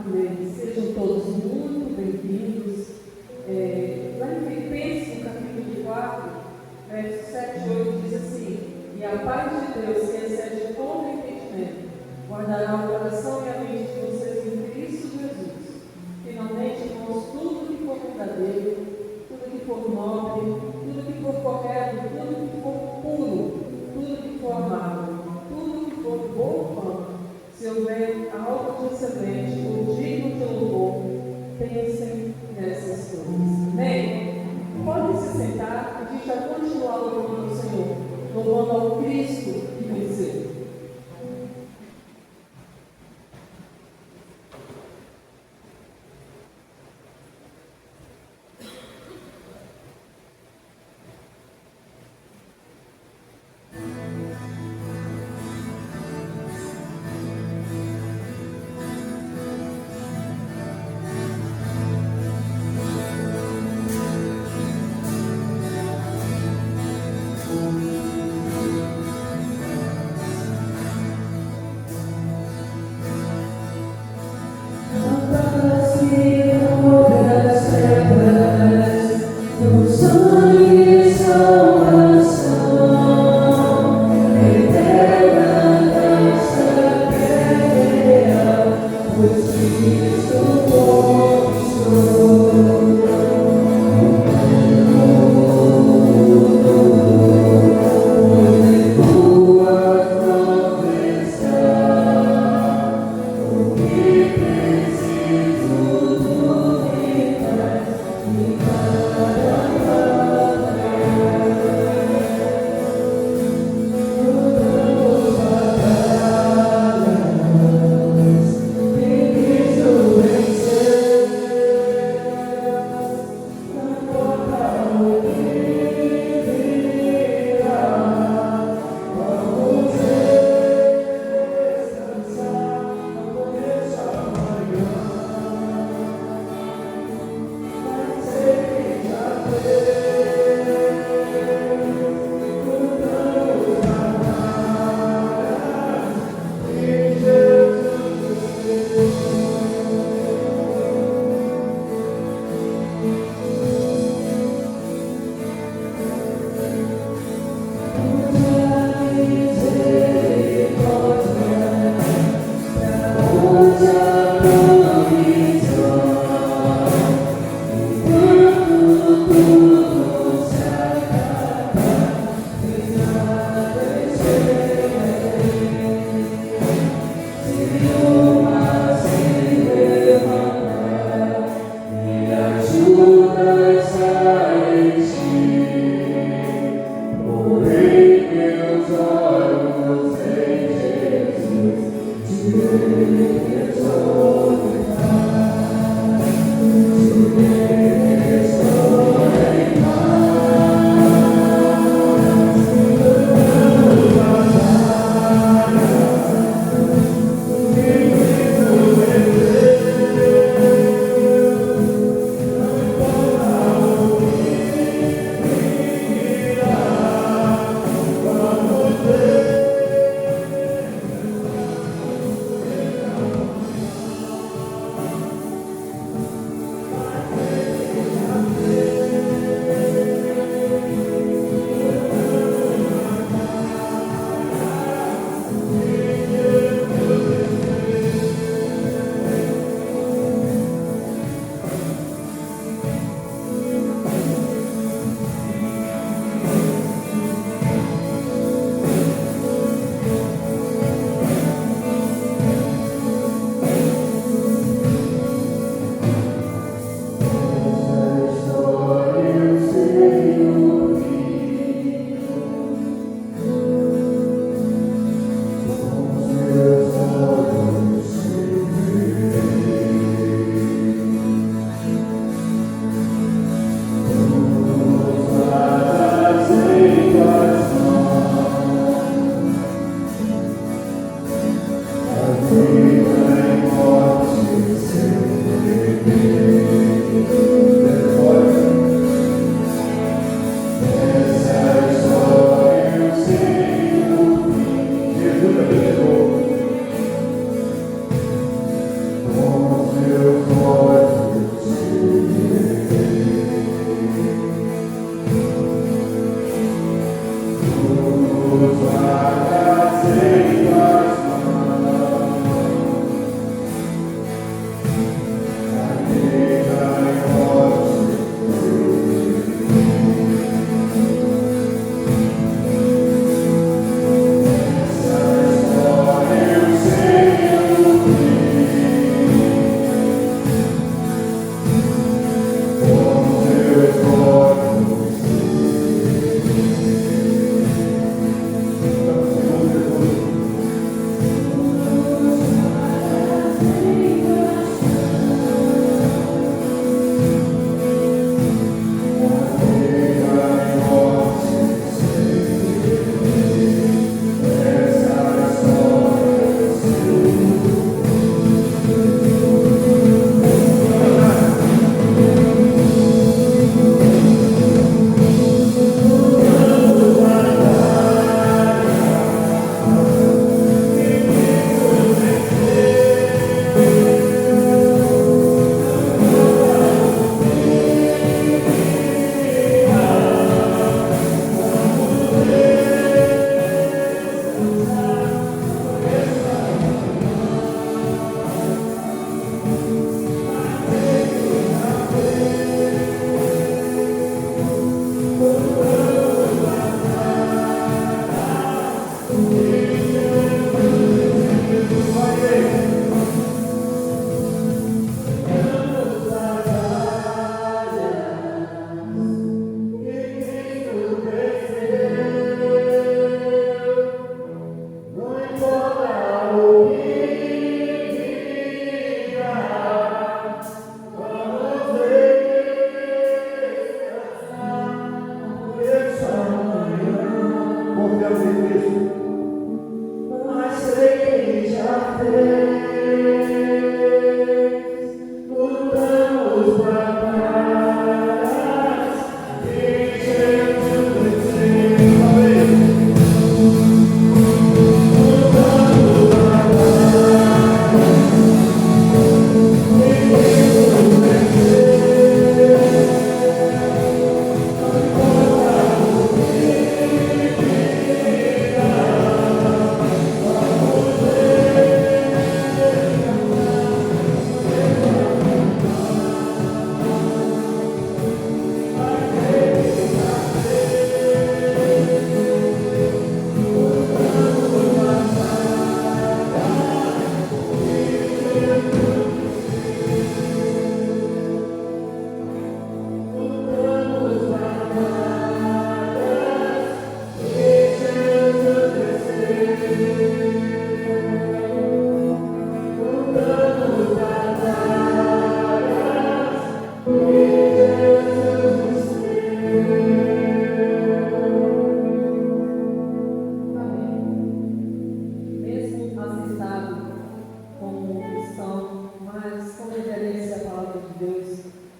Amém. Sejam todos muito bem-vindos. Lá em Filipenses, no capítulo 4, versos 7 e 8, diz assim: E a paz de Deus, que excede todo entendimento, guardará o coração e a mente de vocês em Cristo Jesus. Finalmente, irmãos, tudo que for verdadeiro, tudo que for nobre, tudo que for correto, tudo que for puro, tudo que for amável, tudo que for de boa fama, se houver algo de excelente ou digno de louvor, pensem nessas coisas. Amém? Podem se sentar, a gente vai continuar louvando o Senhor, louvando ao Cristo que venceu.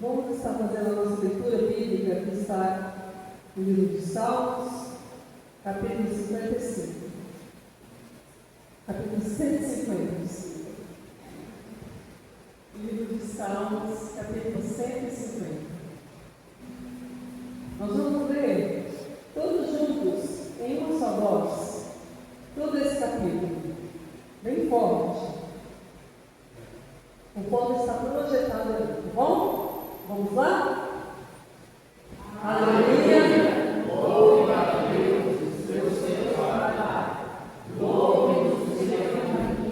Vamos estar fazendo a nossa leitura bíblica, que está no livro de Salmos, capítulo 55. Capítulo 155. Livro de Salmos, capítulo 150. Nós vamos ler todos juntos, em uma só voz, todo esse capítulo, bem forte. O ponto está projetado ali, tá bom? Vamos lá? Aleluia! Louve a Deus, Deus seu Pai. Louve o seu nome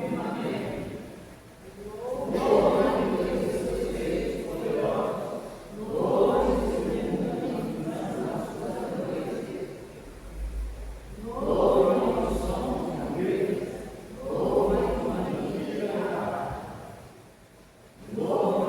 permanente. Louve a Deus, seus feitos poderosos. Louve o seu nome Louve o som da igreja. Louve a Maria. Louve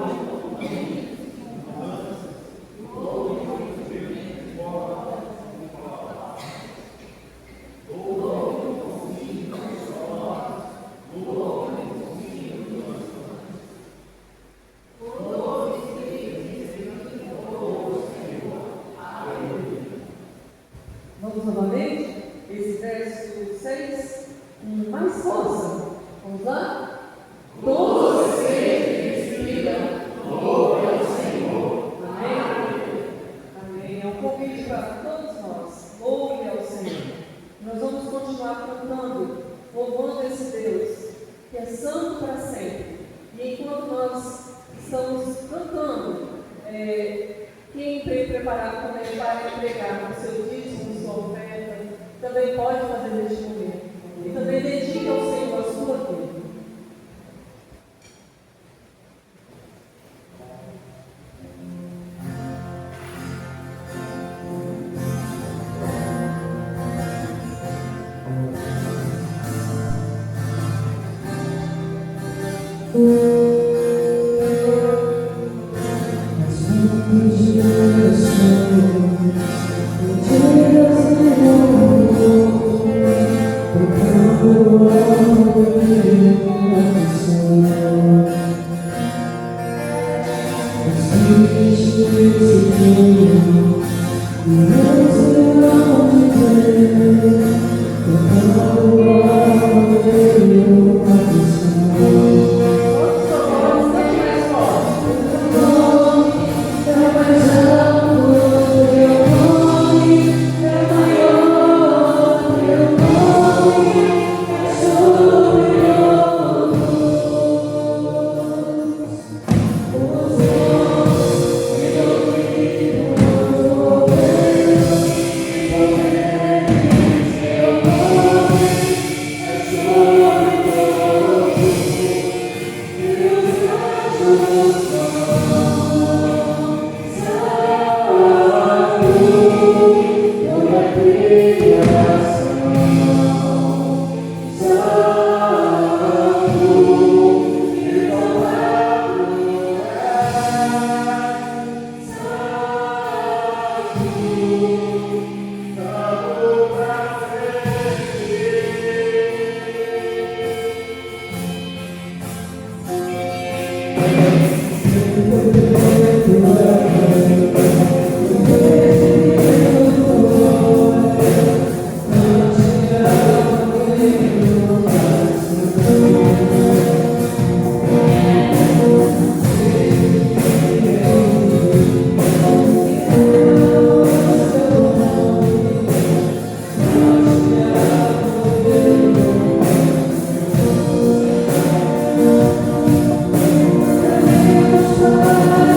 Vamos novamente, esse verso 6, mais força. Vamos lá? Todos vocês que respiram, louve ao Senhor. Amém? Amém. É um convite para todos nós. Louve ao Senhor. Nós vamos continuar cantando, louvando esse Deus, que é santo para sempre. E enquanto nós estamos cantando, quem tem preparado também para entregar o seu dízimo, sua oferta, também pode fazer neste momento. E também dedique ao Senhor a sua vida. Bye.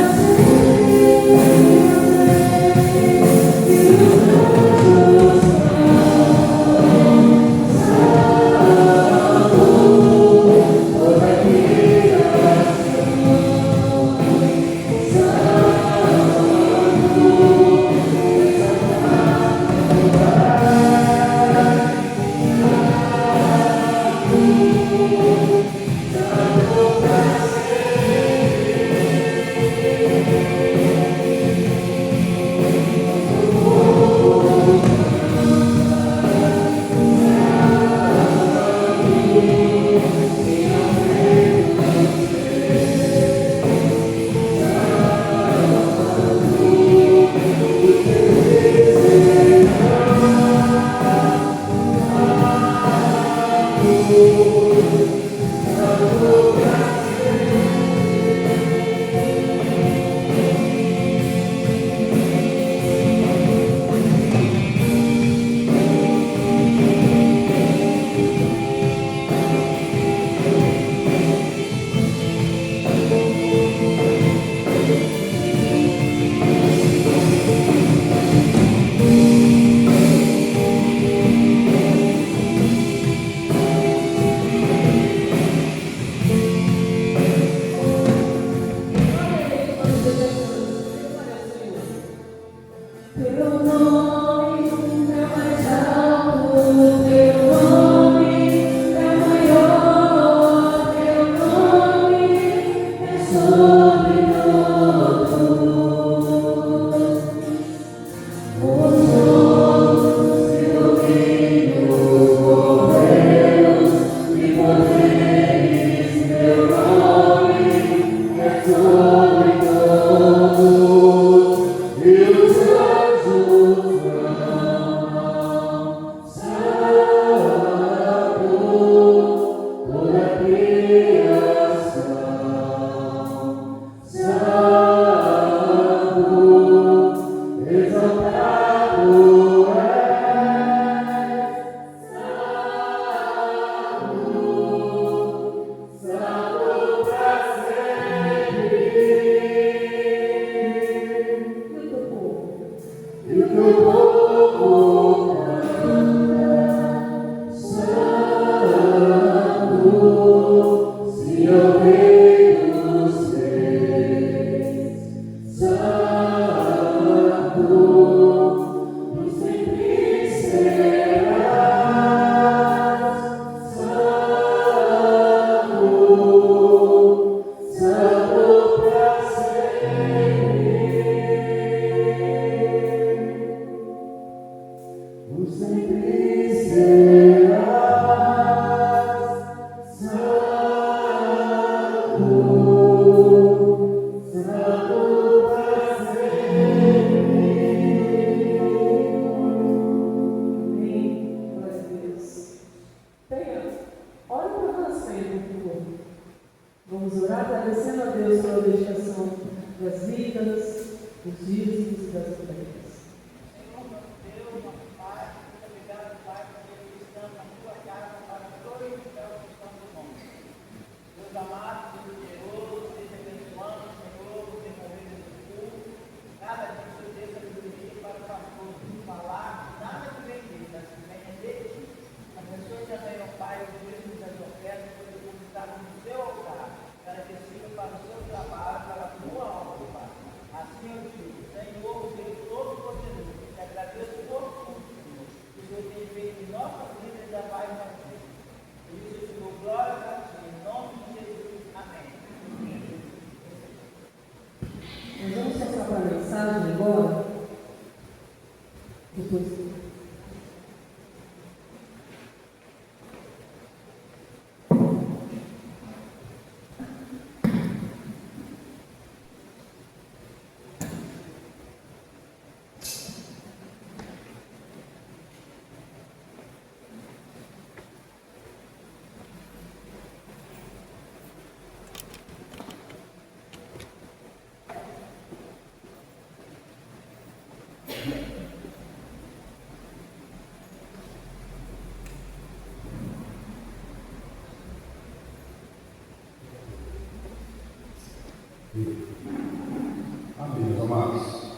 Amém, meus amados.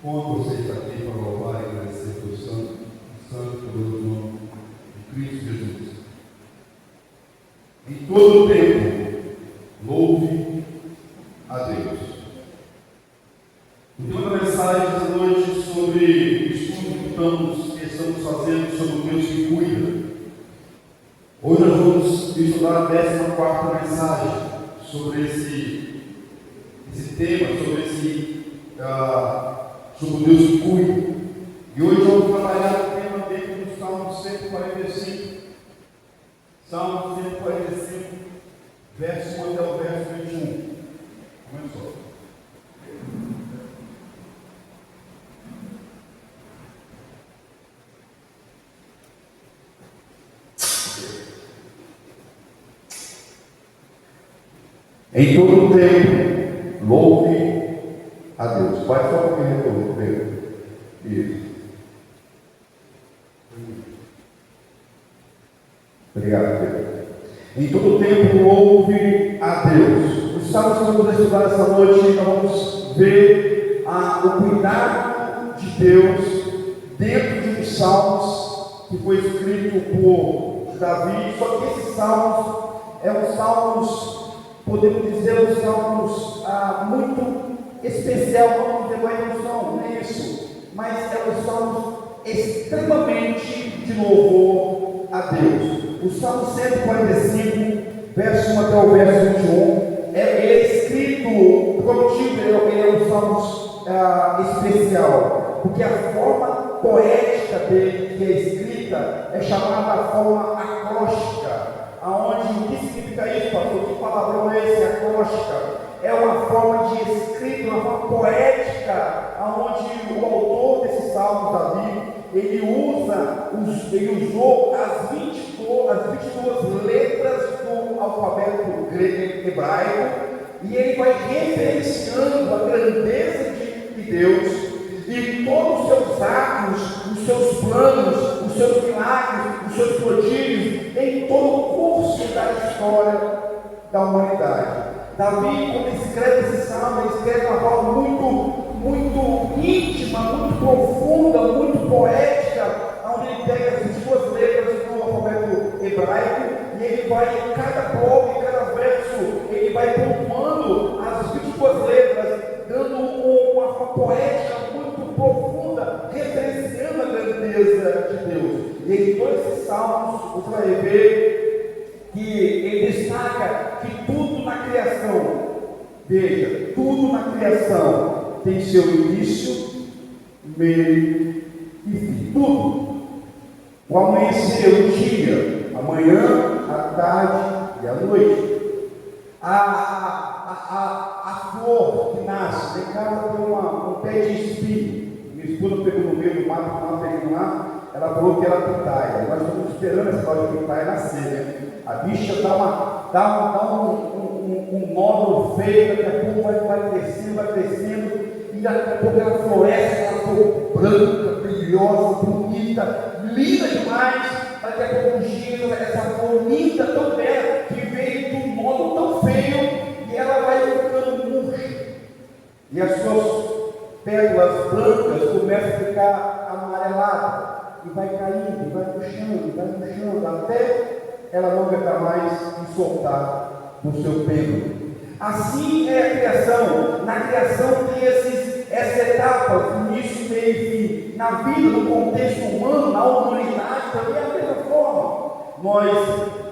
Quando você está aqui para louvar e agradecer pelo santo poderoso nome de Cristo Jesus. Em todo o tempo, louve a Deus. Eu tenho uma mensagem esta noite sobre o estudo que estamos fazendo sobre o Deus que cuida. Hoje nós vamos estudar a 14ª mensagem sobre esse tema, sobre o Deus que cuida. E hoje vamos trabalhar o tema dentro do Salmo 145. Salmo 145, verso 1 até o verso 21. Começou. Em todo o tempo, louve a Deus. Vai só para o retorno, Pedro. Isso. Obrigado, Pedro. Em todo o tempo, louve a Deus. Os salmos que vamos estudar essa noite, nós vamos ver o cuidado de Deus dentro de uns salmos que foi escrito por Davi. Só que esses salmos são salmos, podemos dizer, os salmos muito especial, vamos dizer, mas não é isso, mas os salmos extremamente de louvor a Deus. O Salmo 145, verso 1 até o verso 21, ele é escrito, prometido, ele é um salmo especial, porque a forma poética dele, que é escrita, é chamada a forma acróstica. Aonde, o que significa isso, pastor? Que palavrão é esse? Acróstica. É uma forma de escrita, uma forma poética, aonde o autor desse salmo, Davi, ele usou as 22 letras do alfabeto hebraico, e ele vai referenciando a grandeza de Deus e todos os seus atos, os seus planos, os seus milagres, os seus prodígios em todo o curso da história da humanidade. Davi, quando escreve esse salmo, ele escreve uma forma muito íntima, muito profunda, muito poética, onde ele pega as 22 letras do alfabeto hebraico e ele vai, em cada bloco, em cada verso, ele vai pontuando as 22 letras, dando uma forma poética muito profunda, referenciando a grandeza de Deus. E em todos esses salmos, você vai ver que ele destaca que tudo na criação, veja, tudo na criação tem seu início, meio e fim. Tudo. O amanhecer, o dia, a manhã, a tarde e a noite. A flor que nasce, em casa tem um pé de espinho. Minha esposa pegou no meio do mato, pegou lá, ela falou que era pitaia. Nós estamos esperando essa história de pitaia nascer, né? A bicha dá um nódulo feio, daqui a pouco vai crescendo, e daqui a pouco ela floresce, ela ficou branca, brilhosa, bonita, linda demais. Daqui a pouco uns dias, essa flor linda, tão bela, que veio de um nódulo tão feio, e ela vai ficando murcha. E as suas pétalas brancas começam a ficar amareladas, e vai caindo, vai puxando, até ela não aguentar mais e soltar do seu pêndulo. Assim é a criação. Na criação tem essas etapas, início, meio e fim. Na vida, no contexto humano, na humanidade, também é a mesma forma. Nós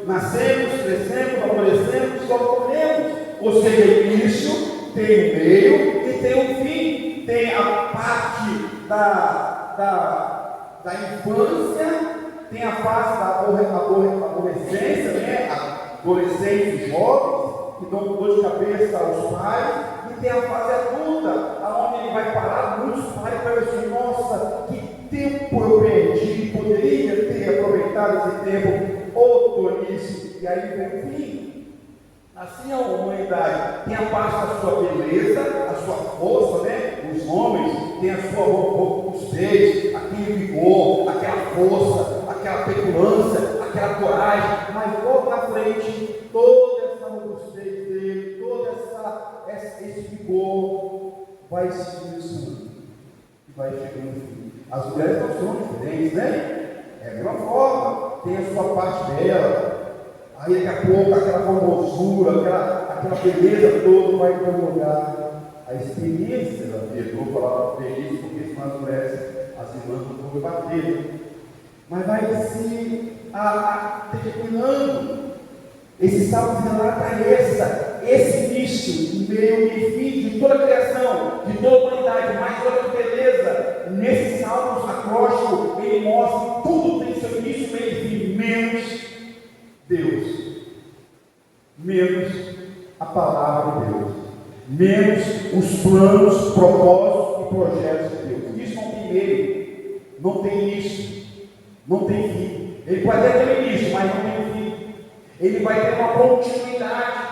nascemos, crescemos, amadurecemos, só morremos. Ou seja, início, tem o meio e tem o fim. Tem a parte da infância, tem a fase da adolescência, né? Adolescentes jovens, que dão dor de cabeça aos pais, e tem a fase adulta, aonde ele vai parar, muitos pais vai dizer, nossa, que tempo eu perdi, poderia ter aproveitado esse tempo, ou tolice, e aí vem o fim. Assim a humanidade tem a parte da sua beleza, a sua força, né? Os homens têm a sua robustez, aquele vigor, aquela força, aquela petulância, aquela coragem, mas logo na frente, toda essa robustez dele, todo esse vigor vai se esmiuçando e vai chegando no fim. As mulheres não são diferentes, né? É a mesma forma, tem a sua parte dela. Aí daqui a pouco aquela formosura, aquela beleza toda vai incomodar a experiência da vida. Vou falar feliz porque senão as mulheres, as irmãs não vão bater. Mas vai se terminando. Esse salmo relata esse início, meio e fim de toda a criação, de toda a humanidade, mais toda a beleza. Nesse salmo acróstico, ele mostra que tudo tem seu início, meio e fim, menos Deus, menos a palavra de Deus, menos os planos, propósitos e projetos de Deus. Isso não tem meio, não tem início, não tem fim. Ele pode até ter início, mas não tem fim. Ele vai ter uma continuidade.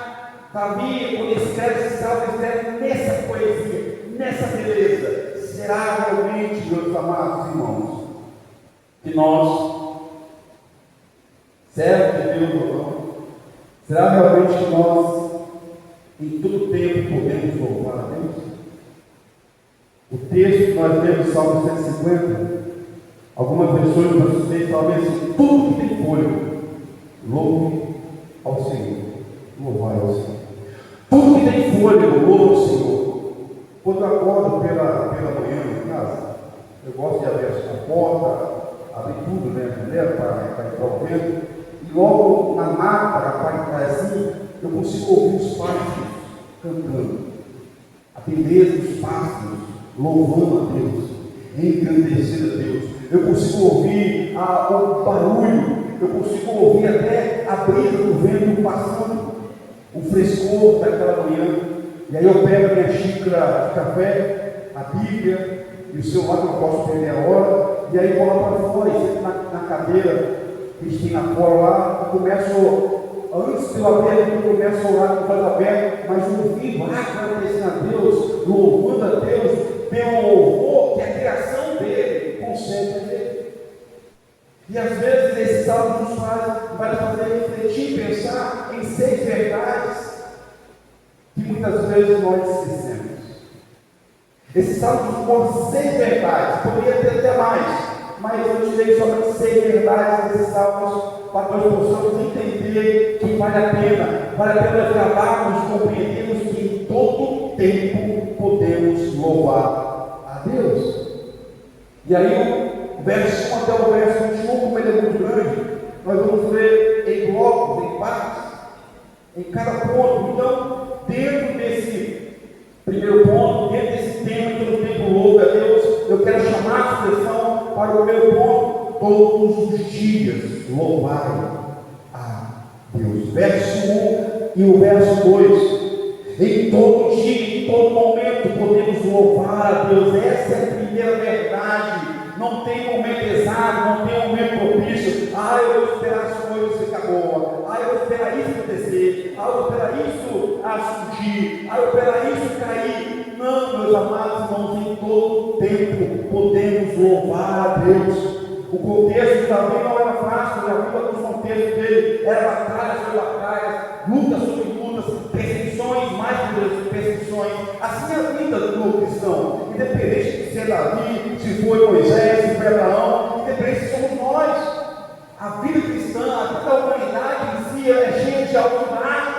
Davi, quando escreve esse salmo, ele escreve nessa poesia, nessa beleza. Será realmente, meus amados irmãos, que nós servos de Deus ou não? Será realmente que nós, em todo tempo, podemos louvar a Deus? O texto que nós lemos, Salmo 150, algumas versões do nosso texto falam assim: tudo que tem fôlego, louve ao Senhor. Louvar ao Senhor. Tudo que tem fôlego, louve ao Senhor. Quando eu acordo pela manhã em casa, eu gosto de abrir a porta, abrir tudo, né, para entrar o vento. E logo na mata, na parte de trás assim, eu consigo ouvir os pássaros cantando. A beleza dos pássaros, louvando a Deus, engrandecendo a Deus. Eu consigo ouvir o barulho, eu consigo ouvir até a brisa do vento passando, o frescor daquela manhã. E aí eu pego a minha xícara de café, a Bíblia, e o celular que eu posso perder a hora, e aí vou lá para fora, e sento na cadeira, Cristina fora lá, e começo, antes de eu abrir, eu começo a orar com o olhos abertos, mas ouvindo, agradecendo a Deus, louvando a Deus, pelo louvor que a criação dele concede a ele. E às vezes esse salmo nos vai fazer refletir e pensar em 6 verdades que muitas vezes nós esquecemos. Esse salmo nos mostra 6 verdades, poderia ter até mais, mas eu tirei somente 6 verdades desses salmos para que nós possamos entender que vale a pena nós gravarmos, compreendermos que em todo tempo podemos louvar a Deus. E aí o verso 1 até o verso 21, como ele é muito grande, nós vamos ver em blocos, em partes, em cada ponto. Então, dentro desse primeiro ponto, dentro desse tema, todo tempo louvo a Deus, eu quero chamar a atenção para o meu ponto: todos os dias louvar a Deus. Verso 1 e o verso 2. Em todo dia, em todo momento, podemos louvar a Deus. Essa é a primeira verdade. Não tem momento exato, não tem momento propício. Eu vou esperar as coisas ficar boas. Eu vou esperar isso acontecer. Eu vou esperar isso surgir. Eu vou esperar isso cair. Não, meus amados irmãos, em todo tempo podemos louvar a Deus. O contexto de Davi não era fácil, já viu alguns contextos dele, era batalha sobre batalhas, luta sobre lutas, perseguições, mais perseguições. Assim é a vida do cristão, independente de ser Davi, se foi Moisés, se foi Abraão, independente se somos nós. A vida cristã, a vida da humanidade em si é cheia de altos e baixos,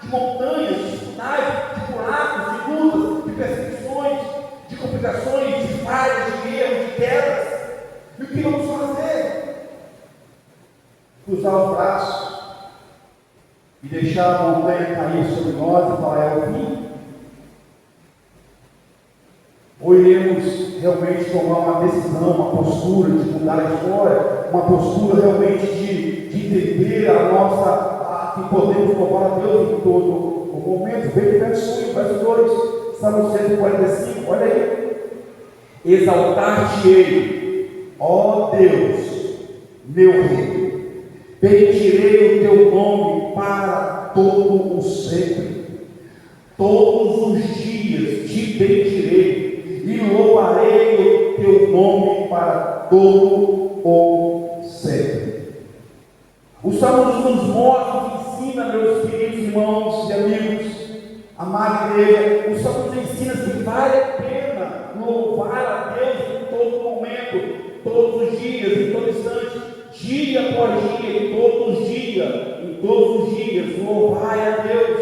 de montanhas, de dificuldades, de buracos, de lutas, de perseguições, de complicações, de falhas, de erros, de quedas. E o que vamos fazer? Cruzar os braços e deixar a montanha cair sobre nós e falar: é o fim? Ou iremos realmente tomar uma decisão, uma postura de mudar a história, uma postura realmente de entender que podemos louvar a Deus em todo o momento? Veja o verso 1, verso 2, Salmo 145, olha aí: exaltar-te-ei, ó Deus, meu Rei, bendirei o teu nome para todo o sempre. Todos os dias te bendirei e louvarei o teu nome para todo o sempre. O Salmo nos mostra, nos ensina, meus queridos irmãos e amigos, amada igreja, o Salmo nos ensina que vale a pena louvar a Deus em todo momento, todos os dias, em todo instante, dia após dia, em todos os dias, louvai a Deus.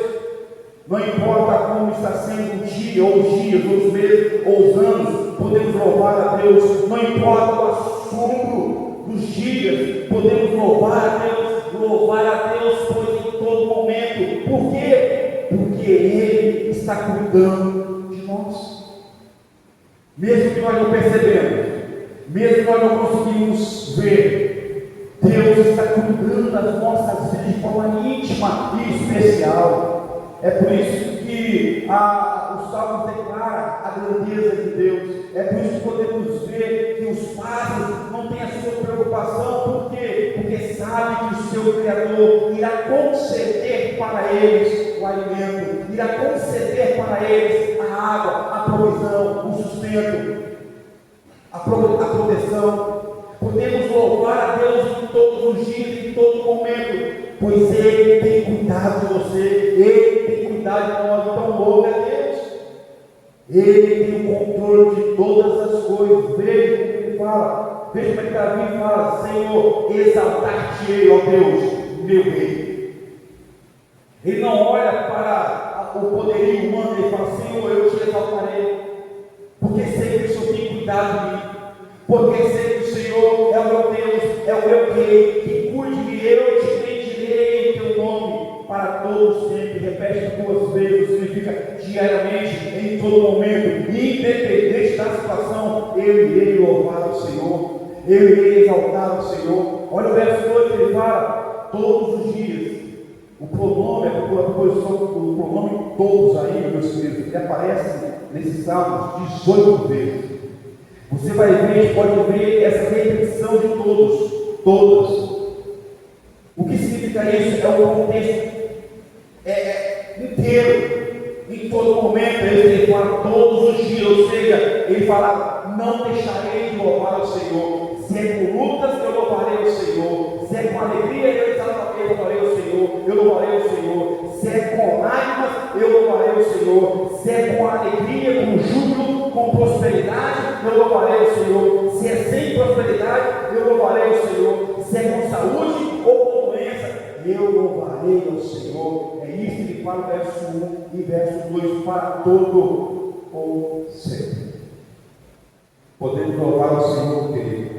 Não importa como está sendo o dia, ou os dias, ou os meses, ou os anos, podemos louvar a Deus. Não importa o assombro dos dias, podemos louvar a Deus, pois em todo momento. Por quê? Porque Ele está cuidando de nós. Mesmo que nós não percebemos, mesmo que nós não conseguimos ver, Deus está cuidando das nossas vidas de forma íntima e especial. É por isso que o Salmo declara a grandeza de Deus. É por isso que podemos ver que os pais não têm a sua preocupação. Por quê? Porque sabe que o seu Criador irá conceder para eles o alimento, irá conceder para eles a água, a provisão, o sustento, a proteção. Podemos louvar a Deus em todos os dias, em todo momento, pois Ele tem cuidado de você, Ele tem cuidado de nós. Então louve a Deus. Ele tem o controle de todas as coisas. Veja como Ele fala, veja como Davi fala: Senhor, exaltar-te-ei, ó Deus, meu Rei. Ele não olha para o poderio humano, ele fala: Senhor, eu te exaltarei, porque sei que o Senhor tem cuidado de mim, porque sei que o Senhor é o meu Deus, é o meu Rei, que cuide de mim. Eu te bendirei em teu nome para todos sempre. Repete 2 vezes, significa diariamente, em todo momento, independente da situação. Eu irei louvar o Senhor, eu irei exaltar o Senhor. Olha o verso 2 que ele fala: todos os dias. O pronome, a posição do pronome todos aí, meus queridos, ele aparece nesses salmos 18 vezes. Você vai ver, a gente pode ver essa repetição de todas. O que significa isso? É um contexto inteiro. Em todo momento ele fala todos os dias, ou seja, ele fala, não deixarei de louvar o Senhor. Se é com lutas, eu louvarei o Senhor. Se é com alegria, eu louvarei o Senhor. Eu louvarei o Senhor. Se é com lágrimas, eu louvarei o Senhor. Se é com alegria, com júbilo, com prosperidade, eu louvarei o Senhor. Se é sem prosperidade, eu louvarei o Senhor. Se é com saúde ou com doença, eu louvarei ao Senhor. É isso que ele fala no verso 1 e verso 2, para todo ou sempre. Podemos louvar ao Senhor, querido.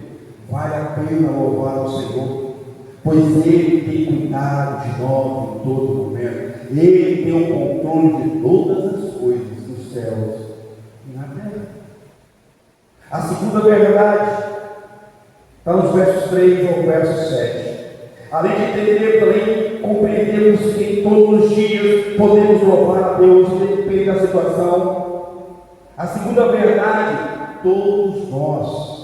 Vale a pena louvar ao Senhor, pois Ele tem cuidado de nós em todo momento. Ele tem o controle de todas as coisas nos céus e na terra. A segunda verdade está nos versos 3 ao verso 7. Além de entendermos, além de compreendermos que todos os dias podemos louvar a Deus, depende da situação. A segunda verdade, todos nós,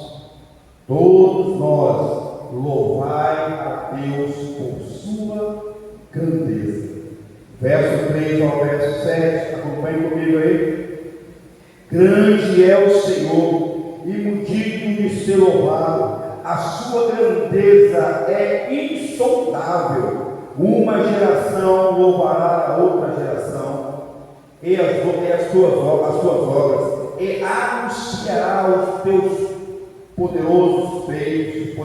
louvai a Deus por sua grandeza. Verso 3 ao verso 7, acompanhe comigo aí. Grande é o Senhor e muito digno de ser louvado. A sua grandeza é insondável. Uma geração louvará a outra geração, e as suas obras, e anunciará os teus poderosos feitos.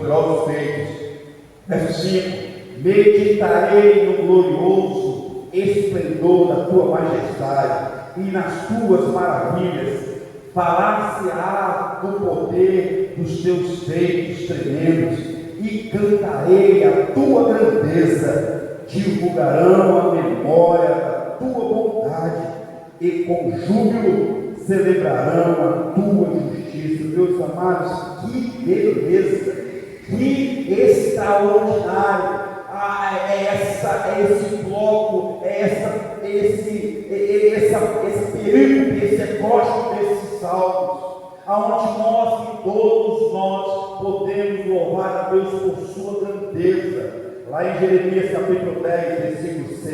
Verso 5: meditarei no glorioso esplendor da tua majestade e nas tuas maravilhas. Falar-se-á do poder dos teus feitos tremendos, e cantarei a tua grandeza. Divulgarão a memória da tua bondade, e com júbilo celebrarão a tua justiça. Meus amados, que beleza, que extraordinário esse bloco, esse período, esse ecótico desses salmos, aonde todos nós podemos louvar a Deus por sua grandeza. Lá em Jeremias capítulo 10, versículo 6,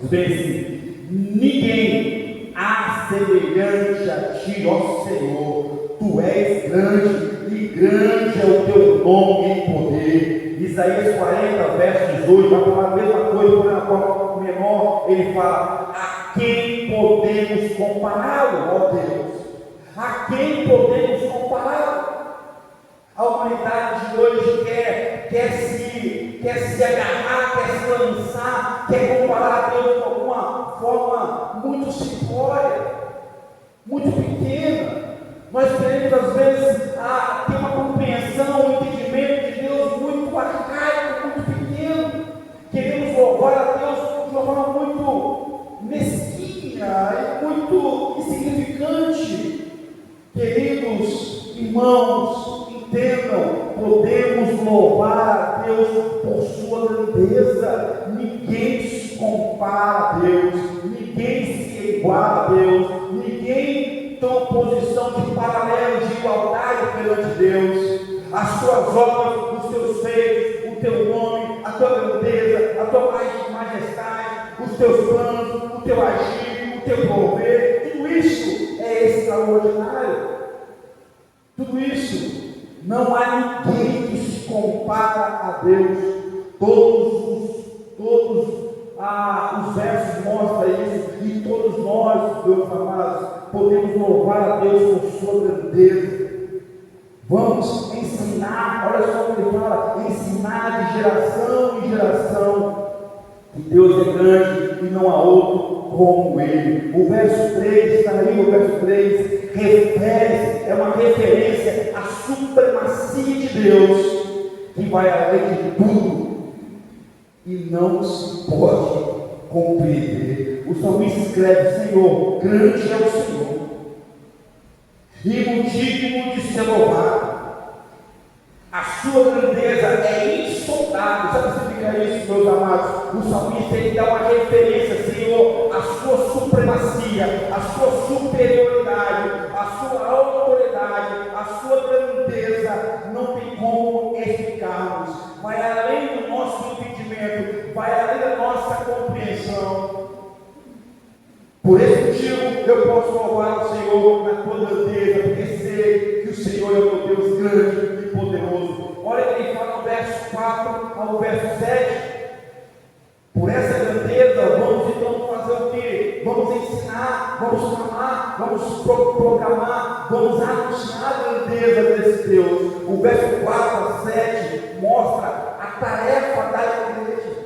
diz bem assim: ninguém há semelhante a ti, ó Senhor, tu és grande, e grande é o teu nome em poder. Isaías 40, verso 18, vai falar a mesma coisa, porém na forma menor. Ele fala: a quem podemos compará-lo, ó Deus? A quem podemos compará-lo? A humanidade de hoje quer se agarrar, quer se lançar, quer comparar a Deus com alguma forma muito simplória, muito pequena. Nós queremos às vezes ter uma compreensão, um entendimento de Deus muito arcaico, muito pequeno. Queremos louvar a Deus de uma forma muito mesquinha e muito insignificante. Queridos irmãos, entendam, podemos louvar a Deus por sua grandeza. Ninguém se compara a Deus, ninguém se iguala a Deus, ninguém toma posição de paralelo, de igualdade perante Deus. As suas obras, os teus feitos, o teu nome, a tua grandeza, a tua majestade, os teus planos, o teu agir, o teu prover, tudo isso é extraordinário. Tudo isso, não há ninguém que se compara a Deus. Todos os versos mostram isso, e todos nós, meus amados, podemos louvar a Deus por sua grandeza. Vamos ensinar, olha só o que ele fala, ensinar de geração em geração que Deus é grande e não há outro como Ele. O verso 3, está aí, o verso 3, refere-se, é uma referência à supremacia de Deus, que vai além de tudo e não se pode compreender. O salmista escreve: Senhor, grande é o Senhor, e muito digno de ser louvado. A sua grandeza é insondável. Sabe o que significa isso, meus amados? O salmista ele dá uma referência, Senhor, a sua supremacia, a sua superioridade, a sua autoridade Por esse motivo, eu posso louvar o Senhor na tua grandeza, porque sei que o Senhor é o meu Deus grande e poderoso. Olha que ele fala no verso 4 ao verso 7. Por essa grandeza, vamos então fazer o quê? Vamos ensinar, vamos falar, vamos proclamar, vamos anunciar a grandeza desse Deus. O verso 4 a 7 mostra a tarefa da igreja.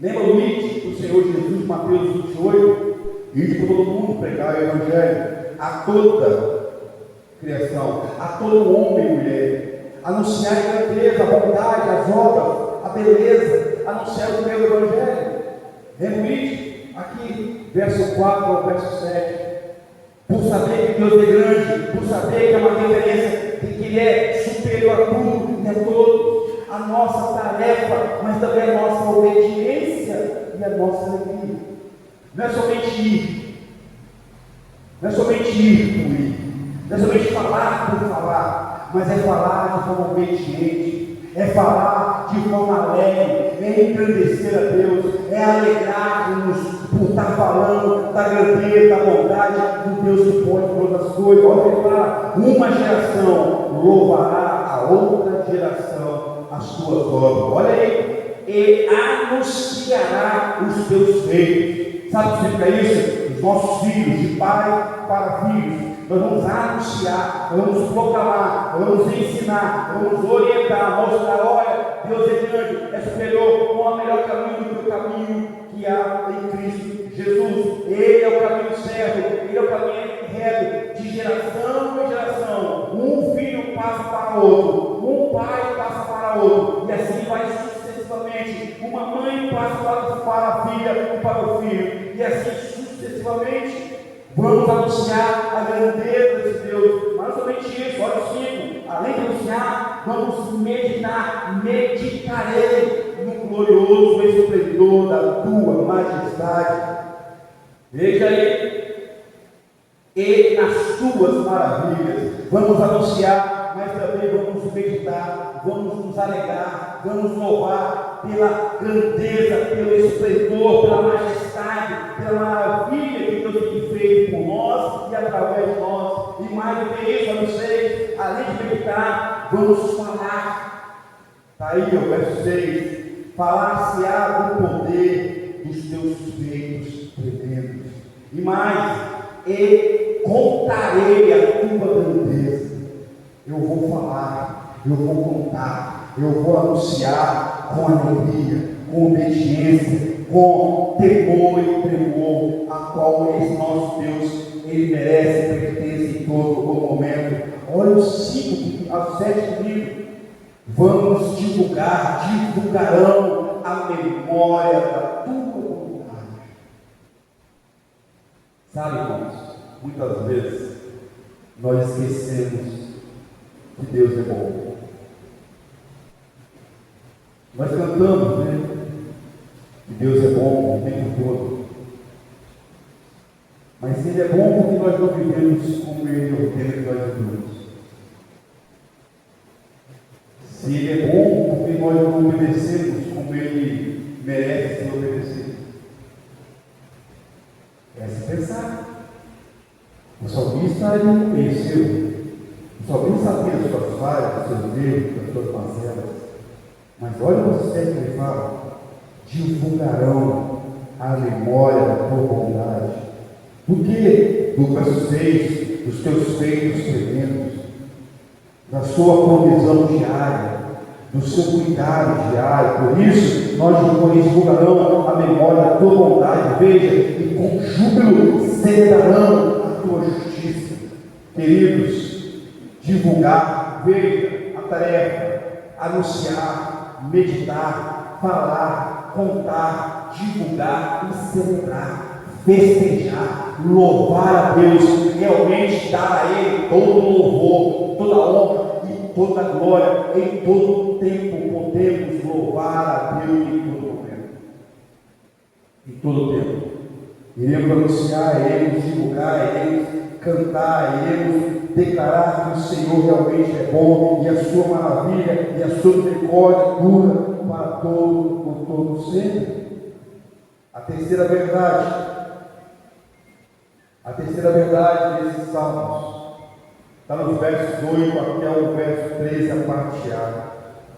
Lembra o índice do Senhor Jesus, Mateus 28? Ide para todo mundo pregar o Evangelho a toda criação, a todo homem e mulher. Anunciar a grandeza, a bondade, as obras, a beleza, anunciar o meu Evangelho. Lembra aqui, verso 4 ao verso 7. Por saber que Deus é grande, por saber que é uma referência, de que Ele é superior a tudo e a todos. A nossa tarefa, mas também a nossa obediência e a nossa alegria. Não é somente ir, não é somente ir por ir, não é somente falar por falar, mas é falar de forma obediente, é falar de forma alegre, é engrandecer a Deus, é alegrar-nos por estar falando da grandeza, da bondade do Deus que pode todas as coisas. Olha que ele fala, uma geração louvará a outra geração as suas obras. Olha aí, e anunciará os teus feitos. Sabe o que significa isso? Os nossos filhos, de pai para filhos. Nós vamos anunciar, vamos proclamar, vamos ensinar, vamos orientar, mostrar, olha, Deus é grande, é superior, não há melhor caminho do que o caminho que há em Cristo Jesus. Ele é o caminho certo, Ele é o caminho reto, de geração em geração. Um filho passa para outro, um pai passa para outro, e assim vai sucessivamente. Uma mãe passa para a filha e para o filho, e assim sucessivamente. Vamos anunciar a grandeza desse Deus. Mas não somente isso, olha o 5. Além de anunciar, vamos meditar. Meditarei no glorioso esplendor da tua majestade. Veja aí. E nas tuas maravilhas. Vamos anunciar, mas também vamos meditar. Vamos nos alegrar. Vamos louvar pela grandeza, pelo esplendor, pela majestade, pela maravilha que Deus tem feito por nós e através de nós. E mais do que isso, eu sei, além de meditar, vamos falar. Está aí o verso 6. Falar-se-á do poder dos teus feitos tremendos. E mais, e contarei a tua grandeza. Eu vou falar, eu vou contar, eu vou anunciar com alegria, com obediência, com temor e tremor, a qual esse nosso Deus, Ele merece e pertence em todo o momento. Olha os 5 ao 7 comigo. Vamos divulgarão a memória da tua bondade. Sabe, irmãos, muitas vezes nós esquecemos que Deus é bom. Nós cantamos, né? Que Deus é bom o tempo todo. Mas Ele é bom porque nós não vivemos como Ele ordena que nós vivemos. Se Ele é bom porque nós não obedecemos como Ele merece ser obedecido. É se pensar. O salmista ele conheceu. O salmista sabia das suas falhas, dos seus erros, das suas mazelas. Mas olha o 7 que ele fala: divulgarão a memória da tua bondade. Do que? Do verso 6, dos teus feitos tremendos, da sua provisão diária, do seu cuidado diário. Por isso, nós divulgarão a memória da tua bondade. Veja, e com júbilo celebrarão a tua justiça. Queridos, divulgar, veja a tarefa, anunciar, meditar, falar, contar, divulgar e celebrar, festejar, louvar a Deus, realmente dar a Ele todo o louvor, toda a honra e toda a glória. Em todo o tempo podemos louvar a Deus em todo momento. Em todo o tempo. Iremos anunciar a Ele, divulgar a Ele, cantar a Ele, declarar que o Senhor realmente é bom e a sua maravilha e a sua misericórdia dura para todo sempre. A terceira verdade A terceira verdade desses salmos está nos versos 8 até o verso 13, a parte A.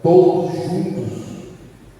Todos juntos,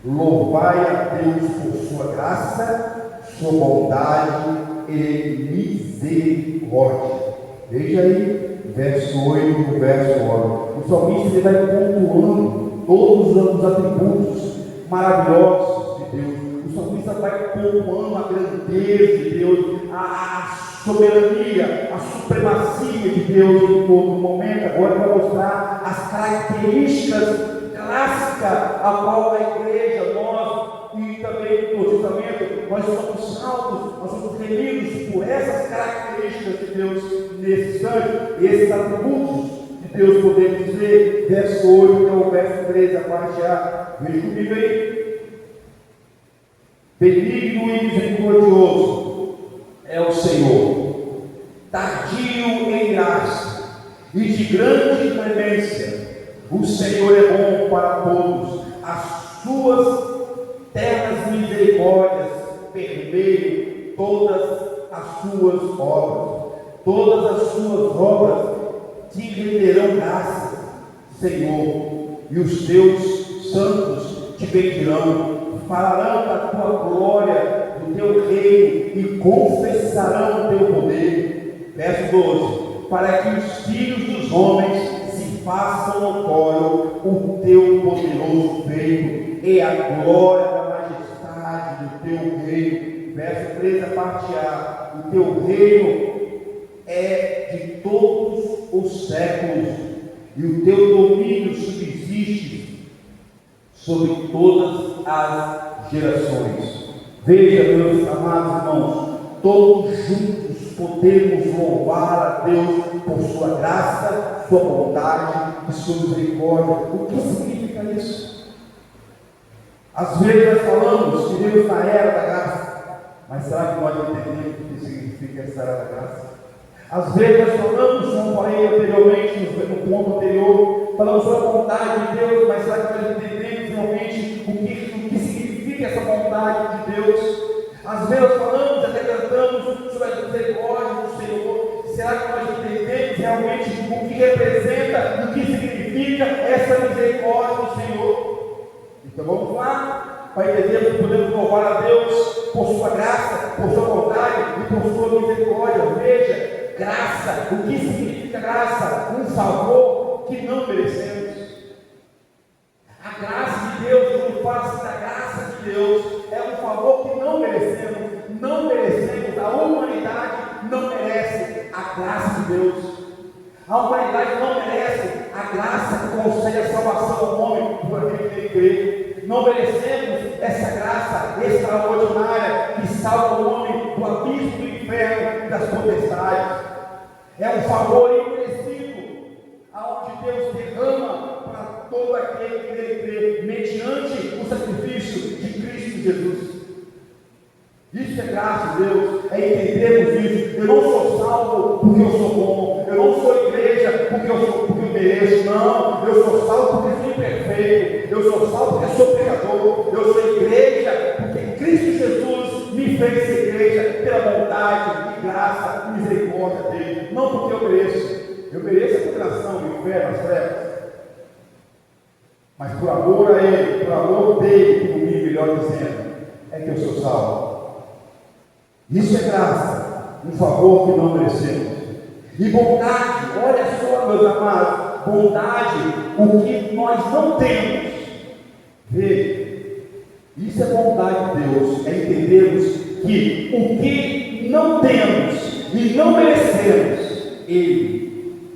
louvai a Deus por sua graça, sua bondade e misericórdia. Veja aí, verso 8 e verso 9. O salmista ele vai pontuando todos os atributos maravilhosos de Deus. O salmista vai pontuando a grandeza de Deus, a soberania, a supremacia de Deus em todo momento. Agora ele vai mostrar as características clássicas a qual a igreja, nós e também o Novo Testamento, nós somos salvos, nós somos remidos por essas características de Deus nesse instante, esses atributos de Deus, podemos dizer, verso 8 até o verso 13, a parte A. Veja comigo aí. Benigno e misericordioso é o Senhor, tardio em graça e de grande clemência. O Senhor é bom para todos, as suas ternas misericórdias permeiam todas as suas obras. Todas as suas obras te renderão graça, Senhor, e os teus santos te bendirão. Falarão da tua glória, do teu reino, e confessarão o teu poder. Verso 12. Para que os filhos dos homens se façam notório o teu poderoso feito e a glória da majestade do teu reino. Verso 13, a parte A. O teu reino é de todos os séculos, e o teu domínio subsiste sobre todas as gerações. Veja, meus amados irmãos, todos juntos podemos louvar a Deus por sua graça, sua bondade e sua misericórdia. O que significa isso? Às vezes nós falamos que Deus na era da graça, mas será que nós entendemos o que significa essa era da graça? Às vezes nós falamos, como falei anteriormente, no ponto anterior, falamos sobre a bondade de Deus, mas será que nós entendemos realmente o que significa essa bondade de Deus? Às vezes falamos, até cantamos sobre a misericórdia do Senhor. Será que nós entendemos realmente o que representa, o que significa essa misericórdia do Senhor? Então vamos lá, para entender que podemos louvar a Deus por sua graça, por sua bondade e por sua misericórdia. Veja, graça, o que significa graça? Um favor que não merecemos. A graça de Deus, quando fala da graça de Deus, é um favor que não merecemos. Não merecemos, a humanidade não merece a graça de Deus. A humanidade não merece a graça que concede a salvação ao homem por aquele que crê. Não merecemos essa graça extraordinária que salva o homem do abismo do inferno e das potestades. É um favor imerecido, aonde Deus derrama para todo aquele que nele crê, mediante o sacrifício de Cristo Jesus. Isso é graça de Deus, é entendermos isso. Eu não sou salvo porque eu sou bom, eu não sou igreja porque eu mereço, não. Eu sou salvo porque sou imperfeito, eu sou salvo porque sou pecador, eu sou igreja porque Cristo Jesus me fez ser igreja pela bondade e graça e misericórdia dele, não porque eu mereço. Eu mereço a condenação, o inferno, as trevas. Mas por amor a Ele, por amor dele, por mim, melhor dizendo, é que eu sou salvo. Isso é graça, um favor que não merecemos. E bondade, olha só, meus amados, bondade, o que nós não temos. Veja, isso é bondade de Deus, é entendermos que o que não temos e não merecemos, Ele,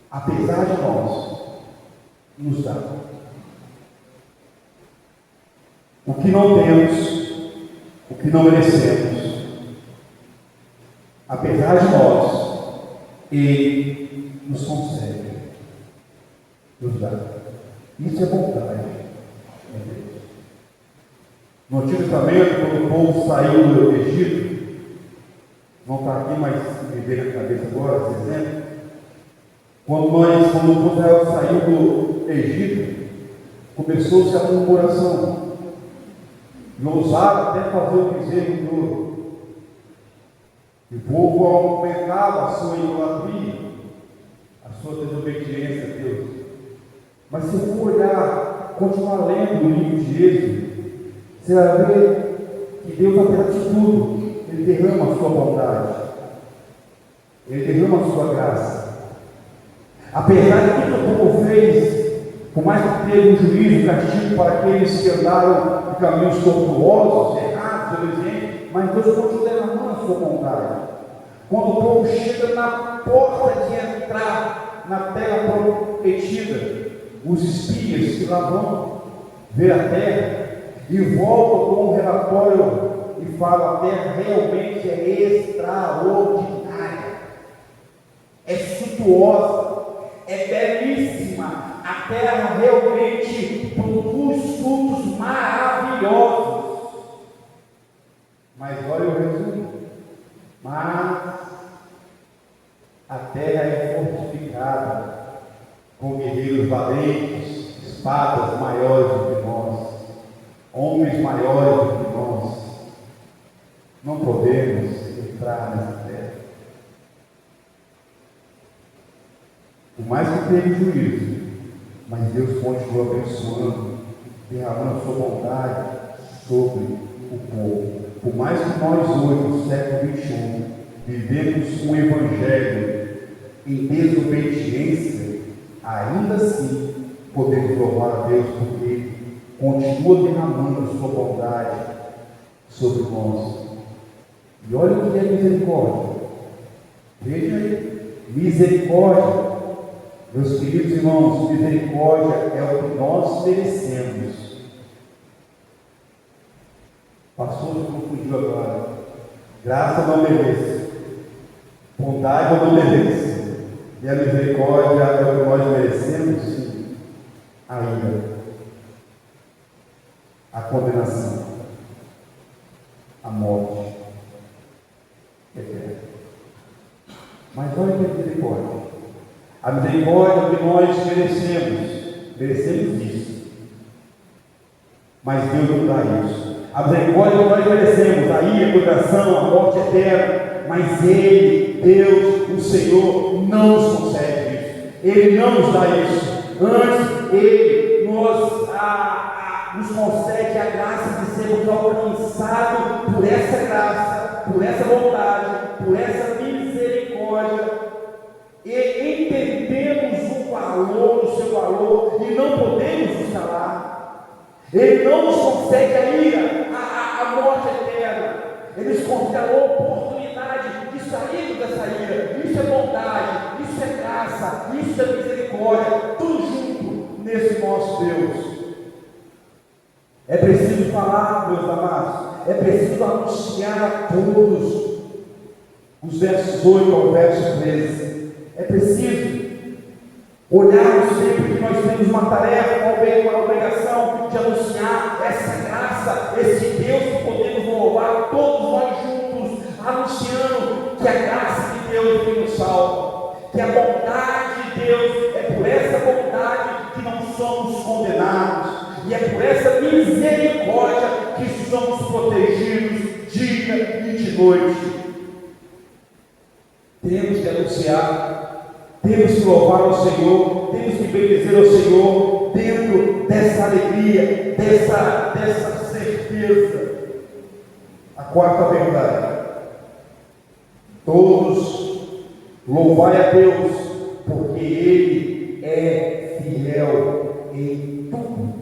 apesar de nós, nos dá. O que não temos, o que não merecemos, apesar de nós, Ele nos concede, nos dá. Isso é bondade de Deus. No Antigo Testamento, quando o povo saiu do Egito, não está aqui, mas me veio na cabeça agora, esse exemplo. Quando o povo de Israel saiu do Egito, começou-se a murmuração. E ousaram até fazer o bezerro de ouro. E o povo aumentava a sua idolatria, a sua desobediência a Deus. Mas se eu for olhar, continuar lendo o livro de Êxodo, você vai ver que Deus, apesar de tudo, Ele derrama a sua bondade, Ele derrama a sua graça. Apesar de tudo que o povo fez, por mais que teve um juízo, castigo para aqueles que andaram em caminhos tortuosos, errados, desobedientes, mas Deus continua derramando a sua bondade. Quando o povo chega na porta de entrar na terra prometida, os espias que lá vão ver a terra e voltam com um relatório e falam: a terra realmente é extraordinária, é suntuosa, é belíssima, a terra realmente produz frutos maravilhosos. Mas olha o resumo: mas a terra é fortificada com guerreiros valentes, espadas maiores do que nós, homens maiores do que nós. Não podemos entrar nessa terra. Por mais que teve juízo, mas Deus continua abençoando, derramando a sua bondade sobre o povo. Por mais que nós hoje, no século XXI, vivemos um evangelho em desobediência, ainda assim podemos louvar a Deus, porque Ele continua derramando a sua bondade sobre nós. E olha o que é misericórdia. Veja aí, misericórdia. Meus queridos irmãos, misericórdia é o que nós merecemos. Pastor, eu confundiu agora. Graça eu não mereço, bondade eu não mereço, e a misericórdia é o que nós merecemos, sim. A ira, a condenação, a morte eterna. Mas olha que a misericórdia. A misericórdia é o que nós merecemos isso. Mas Deus não dá isso. A misericórdia que nós merecemos, a ira, a condenação, a morte eterna, mas Ele, Deus, o Senhor, não nos concede isso. Ele não nos dá isso. Antes, Ele nos concede a graça de sermos alcançados por essa graça, por essa bondade, por essa misericórdia, e entendemos o valor, o seu valor, e não podemos nos calar. Ele não nos concede a ira, a morte eterna. Ele nos concede a oportunidade de sairmos dessa ira. Isso é bondade, isso é graça, isso é misericórdia, tudo junto nesse nosso Deus. É preciso falar, meus amados, é preciso anunciar a todos os versos 8 ao verso 13. É preciso olharmos sempre que nós temos uma tarefa, uma obrigação de anunciar essa graça, esse Deus que podemos louvar todos nós juntos, anunciando que a graça de Deus tem nos salvo, que a bondade de Deus é por essa bondade que não somos condenados, e é por essa misericórdia que somos protegidos dia e de noite. Temos que anunciar, temos que louvar ao Senhor, temos que bendizer ao Senhor, dentro dessa alegria, dessa certeza. A quarta verdade: todos louvai a Deus, porque Ele é fiel em tudo.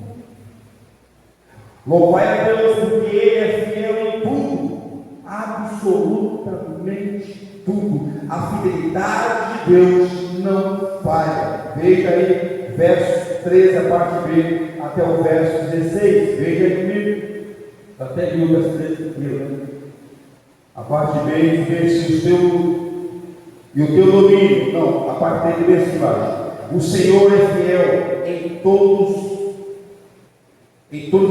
Louvai a Deus, porque Ele é fiel em tudo, absolutamente tudo. A fidelidade de Deus não falha. Veja aí, verso 13, a parte B, até o verso 16. Veja aí comigo. Até aqui o verso 13 aqui, a parte B diz: e o teu domínio. Não, a parte B diz embaixo: o Senhor é fiel em todas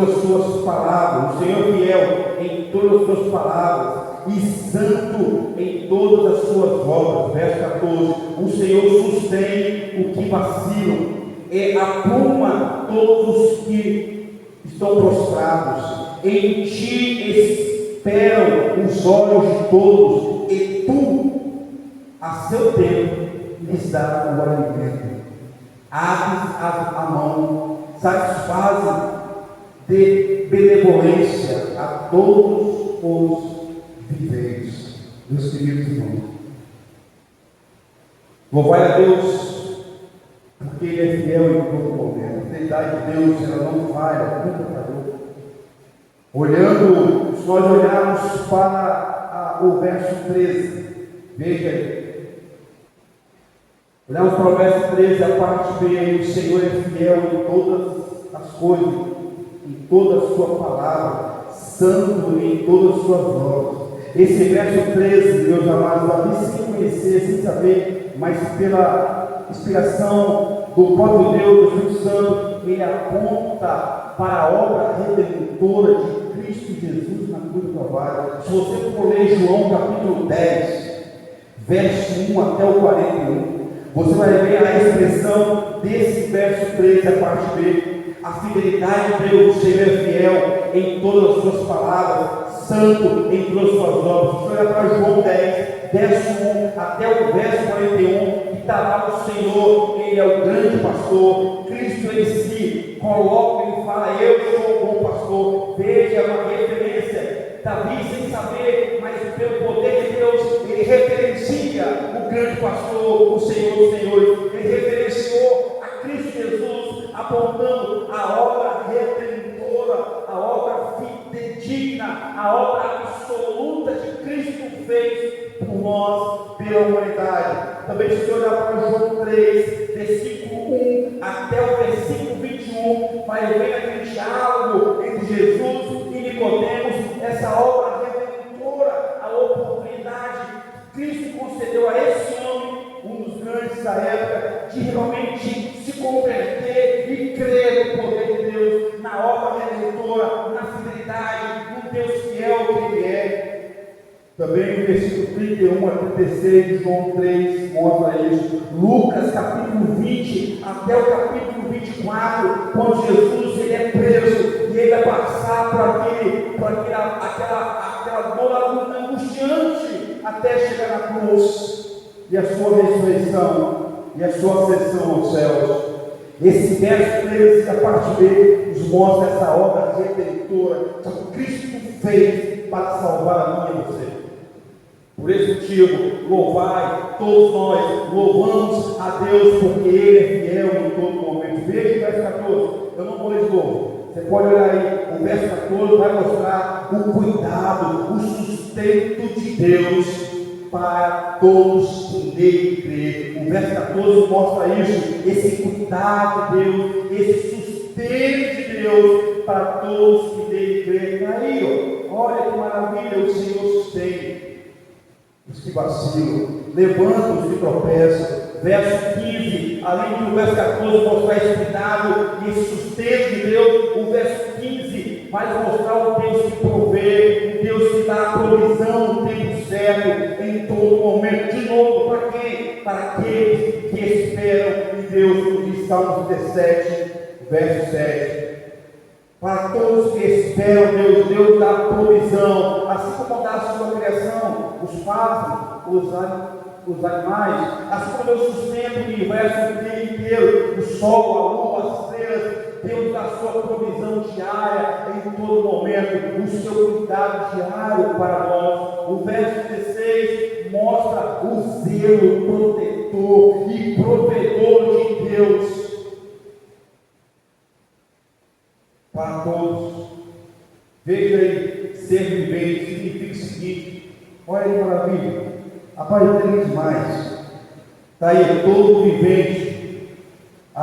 as suas palavras. O Senhor é fiel em todas as suas palavras e santo em todas as suas obras. Verso 14: o Senhor sustém o que vacilam e apruma todos os que estão prostrados. Em ti esperam os olhos de todos, e tu a seu tempo lhes dá o alimento. Abre a mão, satisfazem de benevolência a todos os viventes. Meus queridos irmãos, louvai a Deus, porque Ele é fiel em todo momento. A fidelidade de Deus, ela não falha, nunca falhou. Olhando, se nós olharmos para o verso 13, veja aí. Olhamos para o verso 13, a parte B, o Senhor é fiel em todas as coisas, em toda a sua palavra, santo em todas as suas obras. Esse verso 13, meus amados, ali sem conhecer, sem saber, mas pela inspiração do próprio Deus, do Espírito Santo, ele aponta para a obra redentora de Cristo Jesus na cruz do Calvário. Se você for ler João capítulo 10, verso 1 até o 41, você vai ver a expressão desse verso 13, a parte B. A fidelidade de Deus, o Senhor é fiel em todas as suas palavras, santo em todas as suas obras. Você olha para João 10, verso 1 até o verso 41, que está lá o Senhor, Ele é o grande pastor, Cristo em si, coloca e fala, eu sou o bom pastor. Veja uma referência, Davi sem saber, mas pelo poder de Deus, ele referencia o grande pastor, o Senhor dos Senhores, ele referenciou a Cristo Jesus, apontando a obra redentora, a obra fidedigna, a obra absoluta que Cristo fez por nós, pela humanidade. Também se olhar para João 3, versículo 1 até o versículo 21, vai ver aquele diálogo entre Jesus e Nicodemos, essa obra redentora, a oportunidade que Cristo concedeu a esse homem, um dos grandes da época, de realmente se converter e crer no poder de Deus, na obra redentora, na fidelidade, no Deus fiel que Ele é. Também no versículo 31 a 36 de João 3 mostra isso. Lucas capítulo 20 até o capítulo 24, quando Jesus ele é preso e ele vai passar por aquela dor angustiante até chegar na cruz e a sua ressurreição e a sua ascensão aos céus. Esse verso 13, a parte B, nos mostra essa obra redentora que Cristo fez para salvar a mim e você. Por esse motivo, louvai, todos nós louvamos a Deus, porque Ele é fiel em todo momento. Veja o verso 14, eu não vou ler de novo. Você pode olhar aí, o verso 14 vai mostrar o cuidado, o sustento de Deus para todos que nele crê. O verso 14 mostra isso, esse cuidado de Deus, esse sustento de Deus para todos que nele crê. Aí, olha que maravilha, o Senhor sustém os que vacilam, levanta os que tropeçam. Verso 15, além do verso 14 mostrar esse cuidado e esse sustento de Deus, o verso 15 vai mostrar o Deus que provê, o Deus que dá a provisão no tempo certo, em todo momento. De novo, para quem? Para aqueles que esperam em Deus, como diz Salmo 17, verso 7. Para todos que esperam Deus, Deus dá provisão, assim como dá a sua criação, os pássaros, os animais, assim como Deus sustenta o universo inteiro, o sol, a lua, as estrelas. Deus dá a sua provisão diária em todo momento, o seu cuidado diário para nós. O verso 16 mostra o zelo protetor e provedor de Deus para todos. Veja aí, ser vivente significa o seguinte, olha que maravilha, aparentemente demais. Está aí, todo vivente. O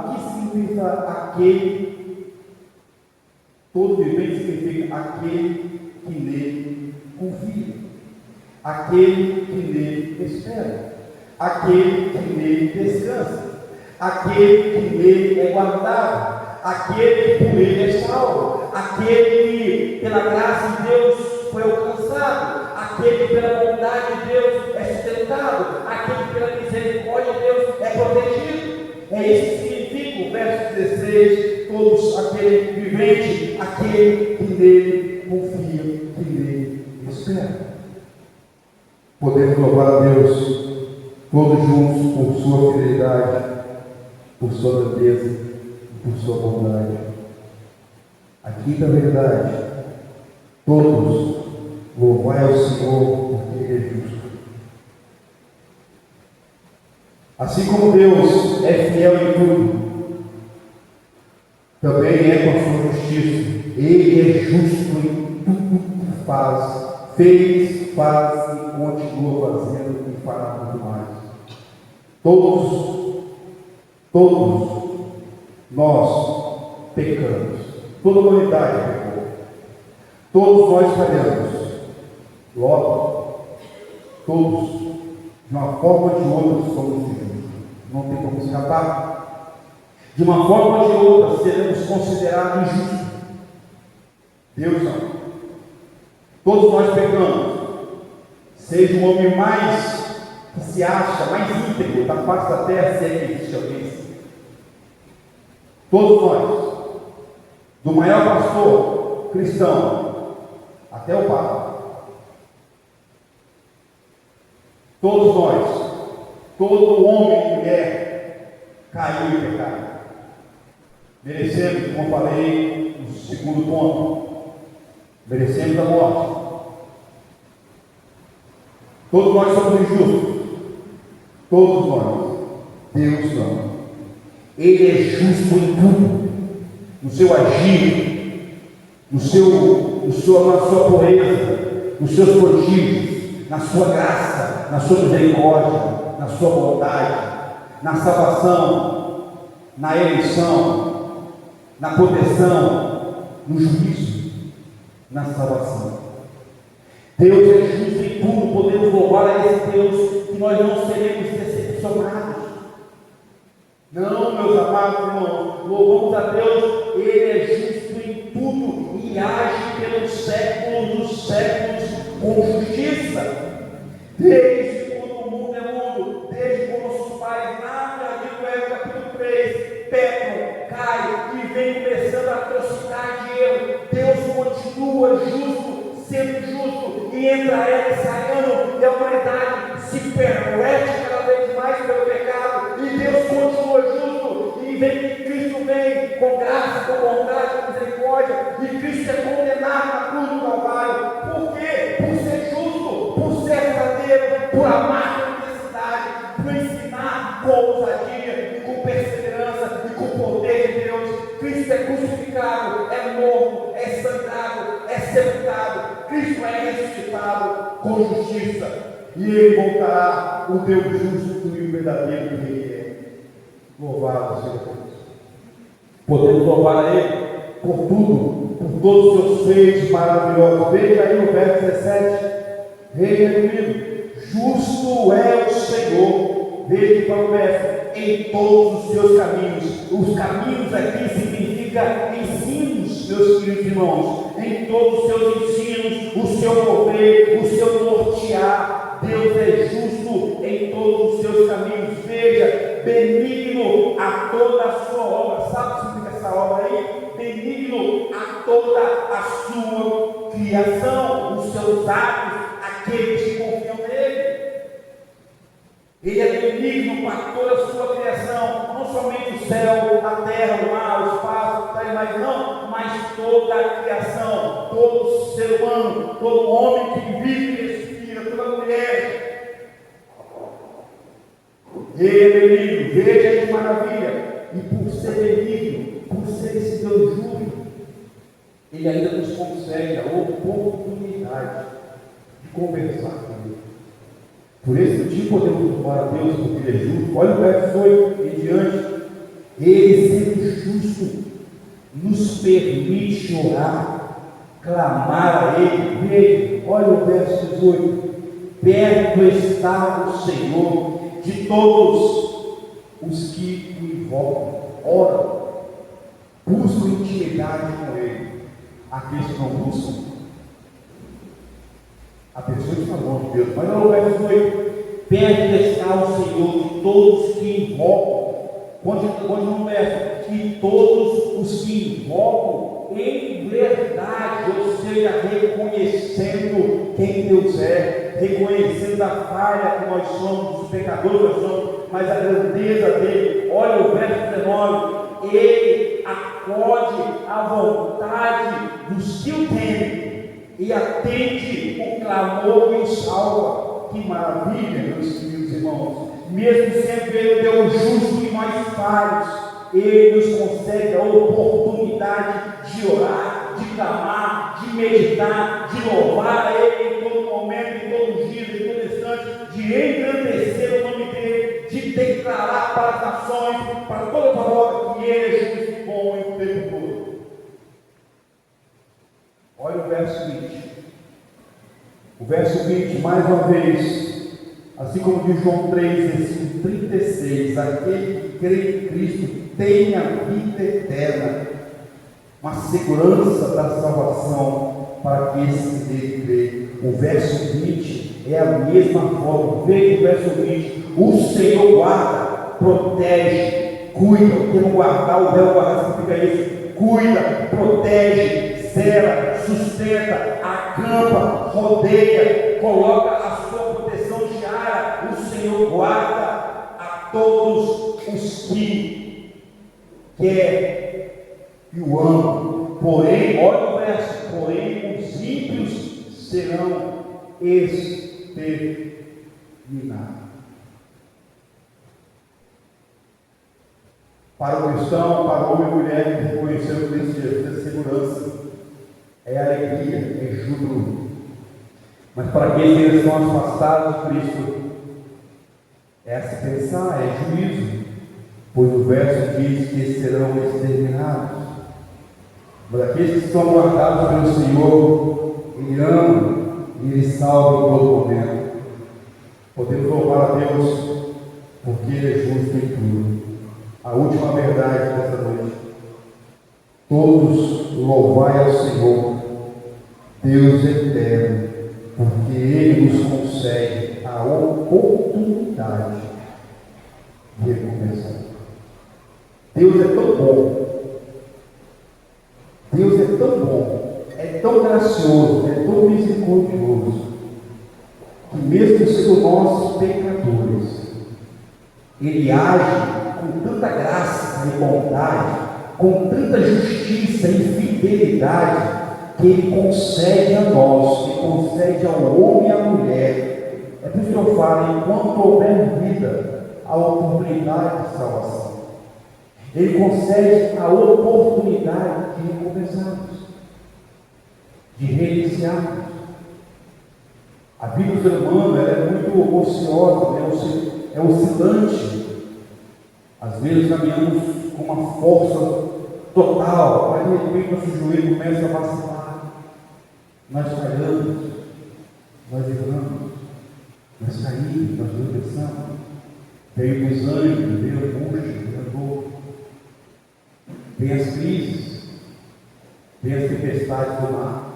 que significa aquele? Todo vivente significa aquele que nele confia, aquele que nele espera, aquele que nele descansa, aquele que nele é guardado, aquele que por ele é salvo, aquele que pela graça de Deus foi alcançado, aquele que pela bondade de Deus é sustentado, aquele que pela misericórdia de Deus é protegido. É isso que significa o verso 16, todos aquele vivente, aquele que nele confia, que nele espera. Podemos louvar a Deus todos juntos por sua fidelidade, por sua grandeza e por sua bondade. A quinta verdade: todos louvai ao Senhor, porque Ele é justo. Assim como Deus é fiel em tudo, também é com a sua justiça. Ele é justo em tudo que faz, fez, faz e continua fazendo e fará muito mais. Todos nós pecamos. Toda a humanidade pecou. Todos nós falhamos. Logo, todos, de uma forma ou de outra, somos injustos. Não tem como escapar. De uma forma ou de outra, seremos considerados injustos. Deus não. Todos nós pecamos. Seja o homem mais que se acha, mais íntegro da face da terra, se é que existe alguém. Todos nós, do maior pastor cristão até o Papa, todos nós, todo homem e mulher caiu em pecado. Merecemos, como falei no segundo ponto, merecemos a morte. Todos nós somos injustos. Todos nós. Deus não. Ele é justo em tudo. No seu agir, na sua pureza, nos seus prodígios, na sua graça, na sua misericórdia, na sua bondade, na salvação, na eleição, na proteção, no juízo, na salvação. Deus é justo em tudo. Podemos louvar a esse Deus que nós não seremos decepcionados. Não, meus amados irmãos, louvamos a Deus. Ele é justo em tudo e age pelos séculos dos séculos com justiça. Desde quando o mundo é mundo, desde quando nossos pais, na Êxodo capítulo 3, pecam, caem e vem começando a atrocidade e erro, Deus continua justo, sendo justo, e entra ela ensaiando, e a humanidade se perverte cada vez mais pelo pecado, e Deus continua justo, e vem Cristo vem com graça, com bondade, com misericórdia, e Cristo é condenado na cruz do Calvário. Por quê? Por ser justo, por ser verdadeiro, por amar a necessidade, por ensinar com ousadia, e com perseverança, e com o poder de Deus. Cristo é crucificado, é morto, é sangrado, é sepultado. Cristo é ressuscitado com justiça. E Ele voltará, o Deus justo e o verdadeiro que Ele é. Louvado seja Deus. Podemos louvar a Ele por tudo, por todos os seus feitos maravilhosos. Veja aí no verso 17. Veja comigo. Justo é o Senhor. Veja para o verso. Em todos os seus caminhos. Os caminhos aqui significa ensinos, meus queridos irmãos. Em todos os seus ensinos, o seu mover, o seu nortear. Deus é justo em todos os seus caminhos. Veja, benigno a toda a sua obra. Sabe o que significa essa obra aí? Benigno a toda a sua criação, os seus atos, aqueles que confiam nele. Ele é benigno para toda a sua criação, não somente o céu, a terra, o mar, o espaço, mas toda a criação, todo ser humano, todo homem que vive e respira, toda mulher. Ele é benigno, veja que maravilha. E por ser benigno, por ser esse Deus justo, Ele ainda nos concede a oportunidade de conversar com Ele. Por esse motivo podemos louvar a Deus porque Ele é justo. Olha o verso 8 em diante. Ele, sendo justo, nos permite orar, clamar a Ele. Veja, olha o verso 18. Perto está o Senhor de todos os que o invocam, oram, buscam intimidade com Ele. Aqueles que não buscam, a pessoa está longe de Deus. Mas olha o verso 8. Perto está o Senhor de todos os que invocam. Quando não verso, que todos os que invocam em verdade, ou seja, reconhecendo que quem Deus é, reconhecendo a falha que nós somos, os pecadores nós somos, mas a grandeza dele. Olha o verso 19, ele acode à vontade dos que o temem e atende o clamor e o salva. Que maravilha, meus queridos irmãos. Mesmo sendo ele Deus justo e nós falhos, ele nos concede a oportunidade de orar, de clamar, de meditar, de louvar a ele em todo momento, em todos os dias, em todo instante, de engrandecer o nome dele, de declarar para as nações, para toda a palavra, que ele é justo e bom em o tempo todo. Olha o verso 20. O verso 20, mais uma vez, assim como diz João 3, versículo 36, aquele que crê em Cristo tem a vida eterna, uma segurança da salvação para aqueles que nele crê. O verso 20 é a mesma forma. Veja o verso 20: o Senhor guarda, protege, cuida. O termo guardar, o verbo guardar significa isso: cuida, protege, zela, sustenta, acampa, rodeia, coloca a sua proteção diária. O Senhor guarda a todos os que quer e o amam. Porém, olha o verso: porém os ímpios serão exterminados. Para o cristão, para o homem e mulher que reconheceram Cristo Jesus, é segurança, é alegria, é júbilo. Mas para aqueles que estão afastados de Cristo, é a se pensar, é juízo, pois o verso diz que serão exterminados. Mas aqueles que estão guardados pelo Senhor, Ele ama e Ele salva em todo momento. Podemos louvar a Deus, porque Ele é justo em tudo. A última verdade desta noite: todos louvai ao Senhor, Deus eterno, porque Ele nos concede a oportunidade de recomeçar. Deus é tão bom, Deus é tão bom, é tão gracioso, é tão misericordioso, que mesmo sendo nós pecadores, Ele age com tanta graça e bondade, com tanta justiça e fidelidade, que Ele concede a nós, que concede ao homem e à mulher. É por isso que eu falo: enquanto houver vida, a oportunidade de salvação. Ele concede a oportunidade de recomeçarmos, de reiniciarmos. A vida do ser humano é muito ociosa, é oscilante. Às vezes caminhamos com uma força total, mas de repente nosso joelho começa a vacilar. Nós falhamos, nós erramos, nós caímos, nós tropeçamos. Veio o desânimo, veio a angústia, veio a dor, vem as crises, vem as tempestades do mar.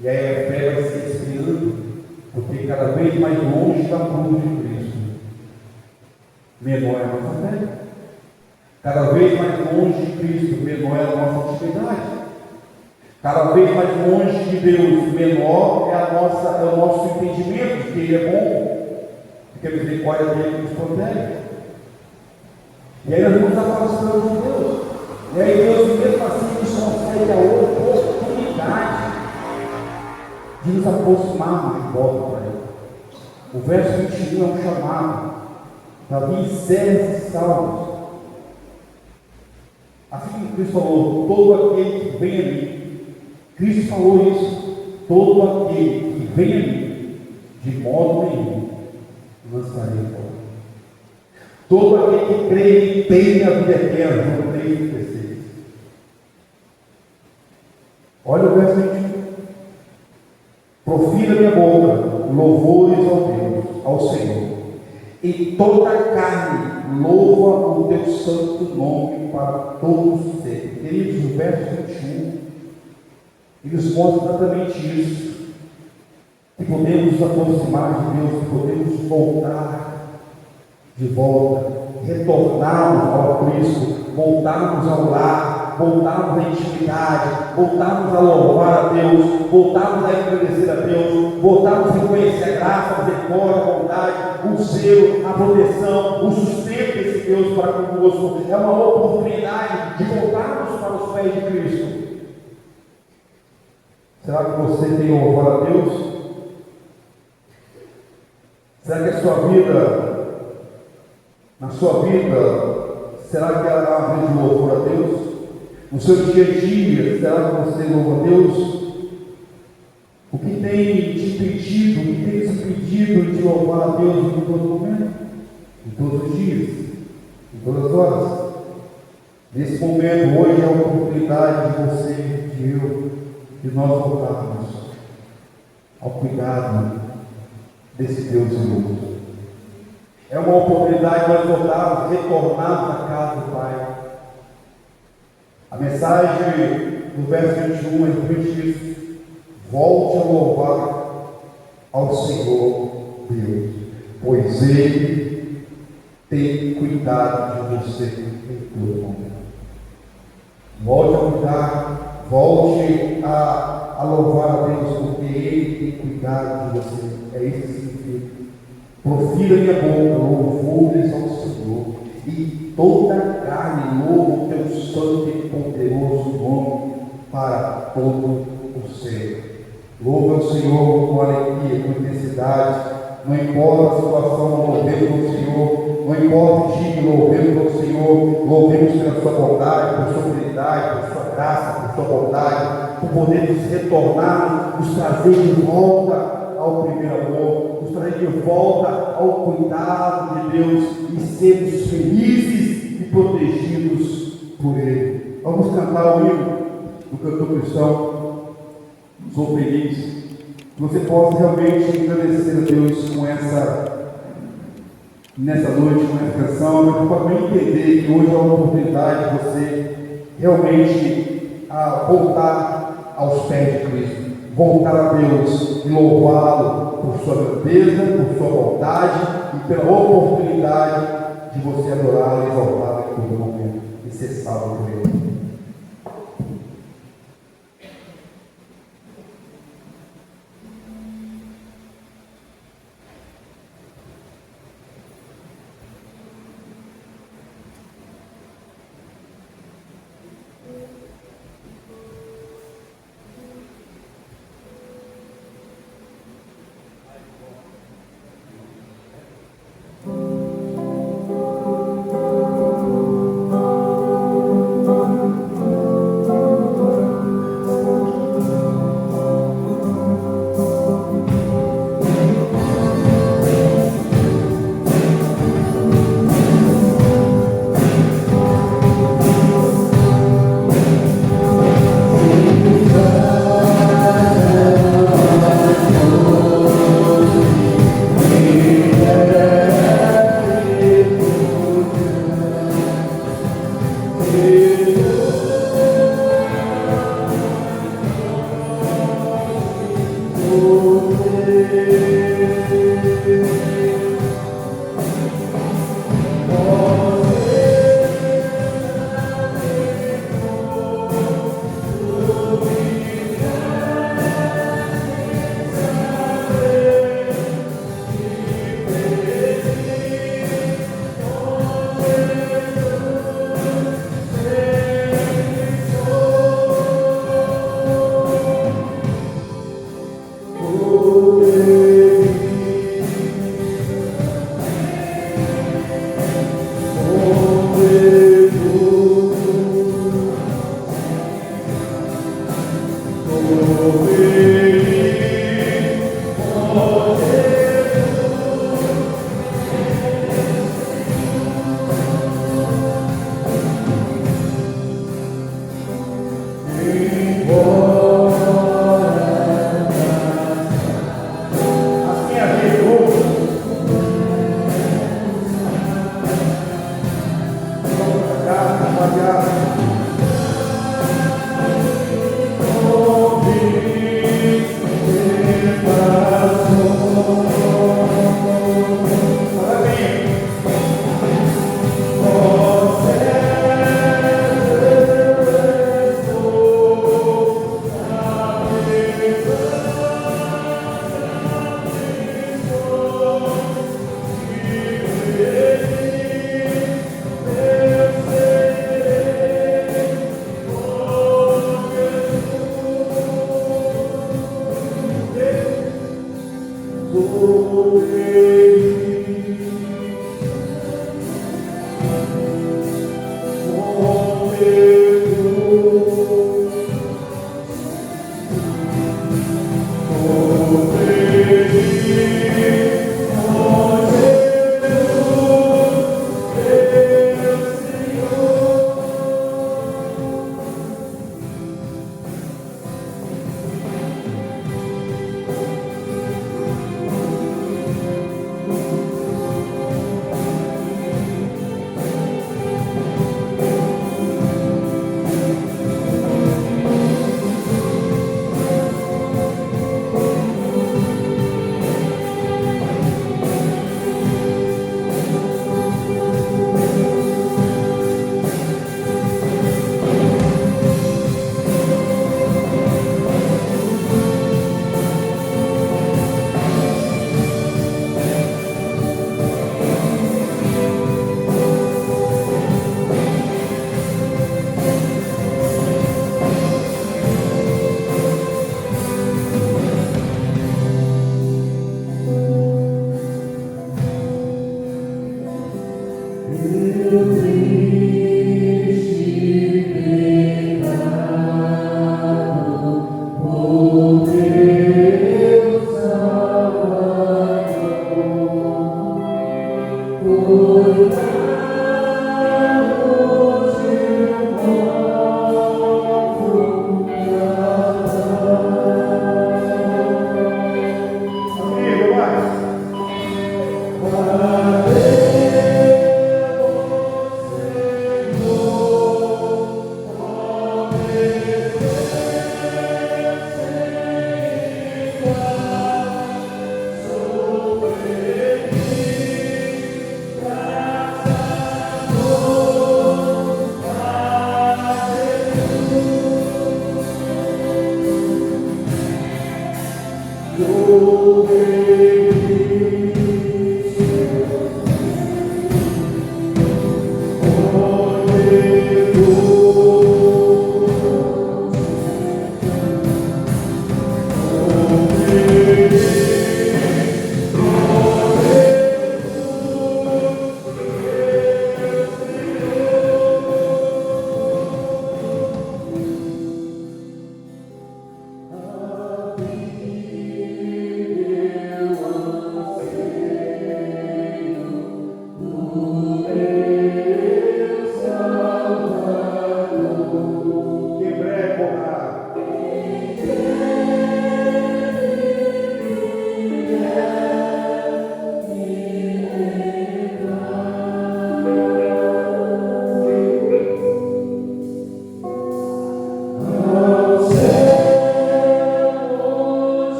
E aí a fé vai se esfriando, porque cada vez mais longe da cruz de Cristo, menor é a nossa fé. Cada vez mais longe de Cristo, menor é a nossa intimidade. Cada vez mais longe de Deus, menor é o nosso entendimento de que Ele é bom, de que a misericórdia dele nos protege. E aí nós nos afastamos de Deus. E aí Deus, mesmo assim, nos concede a oportunidade de nos aproximarmos de volta para Ele. O verso 21 é um chamado: Davi, servos e salvos. Assim como Cristo falou: todo aquele que vem a mim. Cristo falou isso: todo aquele que vem a mim, de modo nenhum lançarei fora. Todo aquele que crê tem a vida eterna. João 3,16. Olha o verso 21. Profira minha boca louvores ao Deus, ao Senhor, e toda a carne louva o teu santo nome para todos sempre. Queridos, o verso 21, ele nos mostra exatamente isso: que podemos nos aproximar de Deus, que podemos voltar de volta, retornarmos ao Cristo, voltarmos ao lar, voltarmos à intimidade, voltarmos a louvar a Deus, voltarmos a agradecer a Deus, voltarmos a reconhecer a graça, a misericórdia, a bondade, o zelo, a proteção, o sustento desse Deus para conosco. É uma oportunidade de voltarmos para os pés de Cristo. Será que você tem louvado a Deus? Será que a sua vida, na sua vida, será que ela é uma vida de louvor a Deus? No seu dia a dia, será que você louva a Deus? O que tem te impedido, o que tem te impedido de louvar a Deus em todo momento? Em todos os dias, em todas as horas. Nesse momento, hoje é a oportunidade de você, de eu, de nós voltarmos ao cuidado desse Deus zeloso. É uma oportunidade de nós voltarmos, retornarmos à casa do Pai. A mensagem do verso 21 é diz: volte a louvar ao Senhor Deus, pois Ele tem cuidado de você em todo momento. Volte a cuidar, volte a louvar a Deus, porque Ele tem cuidado de você. É isso que significa. Profira minha boca, louvores ao Senhor, e toda a carne louva o teu santo e poderoso nome para todo o ser. Louve ao Senhor com alegria, com intensidade, não importa a situação, louvemos ao Senhor, não importa o dia, louvemos ao Senhor, louvemos pela sua bondade, por sua fidelidade, por sua graça, por sua bondade, por podermos retornar, nos trazer de volta ao primeiro amor, nos trazer de volta ao cuidado de Deus e sermos felizes e protegidos por Ele. Vamos cantar o hino do cantor cristão. Sou feliz. Que você possa realmente agradecer a Deus nessa noite, com essa canção, mas para entender que hoje é uma oportunidade de você realmente voltar aos pés de Cristo. Voltar a Deus e louvá-lo por sua grandeza, por sua bondade e pela oportunidade de você adorá-lo e exaltá-lo em todo momento e ser salvo por Ele.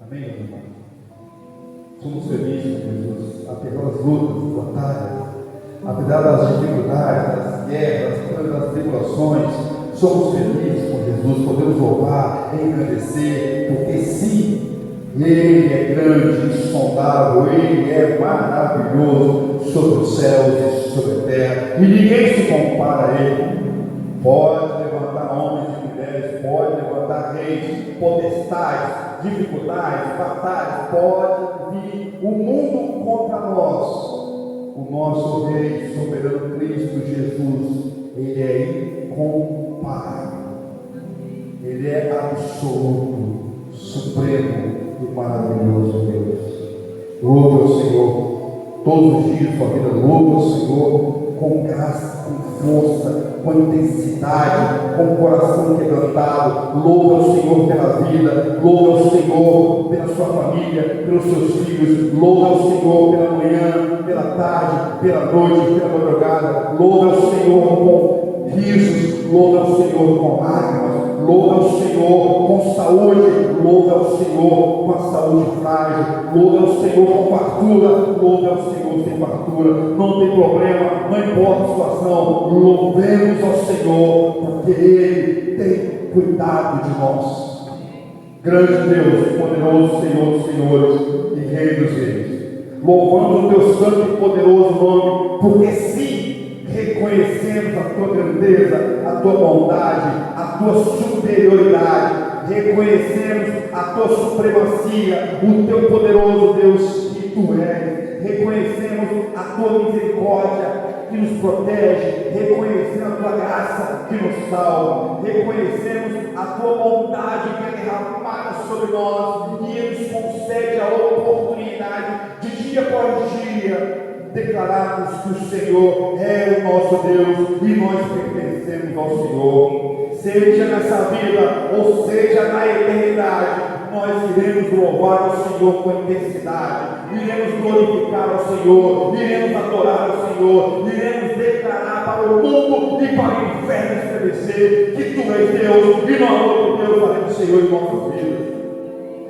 Amém, meu irmão? Somos felizes com Jesus, apesar das lutas, das batalhas, apesar das dificuldades, das guerras, das tribulações, somos felizes com Jesus, podemos louvar, engrandecer, porque sim, Ele é grande, insondável, Ele é maravilhoso sobre os céus e sobre a terra, e ninguém se compara a Ele. Pode levantar homens e mulheres, pode levantar reis, potestades, dificuldades, batalhas, pode vir o mundo contra nós. O nosso Rei soberano Cristo Jesus, Ele é incomparável, Ele é absoluto, supremo e maravilhoso Deus. Louva o Senhor todos os dias da sua vida, louva o Senhor com graça, com força, com intensidade, com o coração quebrantado. Louva o Senhor pela vida, louva o Senhor pela sua família, pelos seus filhos, louva o Senhor pela manhã, pela tarde, pela noite, pela madrugada. Louva o Senhor com risos, louva o Senhor com lágrimas, louva o Senhor com saúde, louva o Senhor com a saúde frágil, louva o Senhor com fartura, louva o Senhor sem fartura. Não tem problema, não importa a situação, louvemos ao Senhor, porque Ele tem cuidado de nós. Grande Deus, poderoso Senhor dos senhores e Rei dos reis, louvamos o teu santo e poderoso nome, porque sim, reconhecemos a tua grandeza, a tua bondade, a tua superioridade, reconhecemos a tua supremacia, o teu poderoso Deus que tu és, reconhecemos a tua misericórdia que nos protege, reconhecemos a tua graça que nos salva, reconhecemos a tua bondade que é derramada sobre nós e nos concede a oportunidade de dia após dia declararmos que o Senhor é o nosso Deus e nós pertencemos ao Senhor. Seja nessa vida ou seja na eternidade, nós iremos louvar o Senhor com intensidade, iremos glorificar ao Senhor, iremos adorar ao Senhor, iremos declarar para o mundo e para o inferno estremecer que tu és Deus e não há outro Deus além do Senhor em nossas vidas.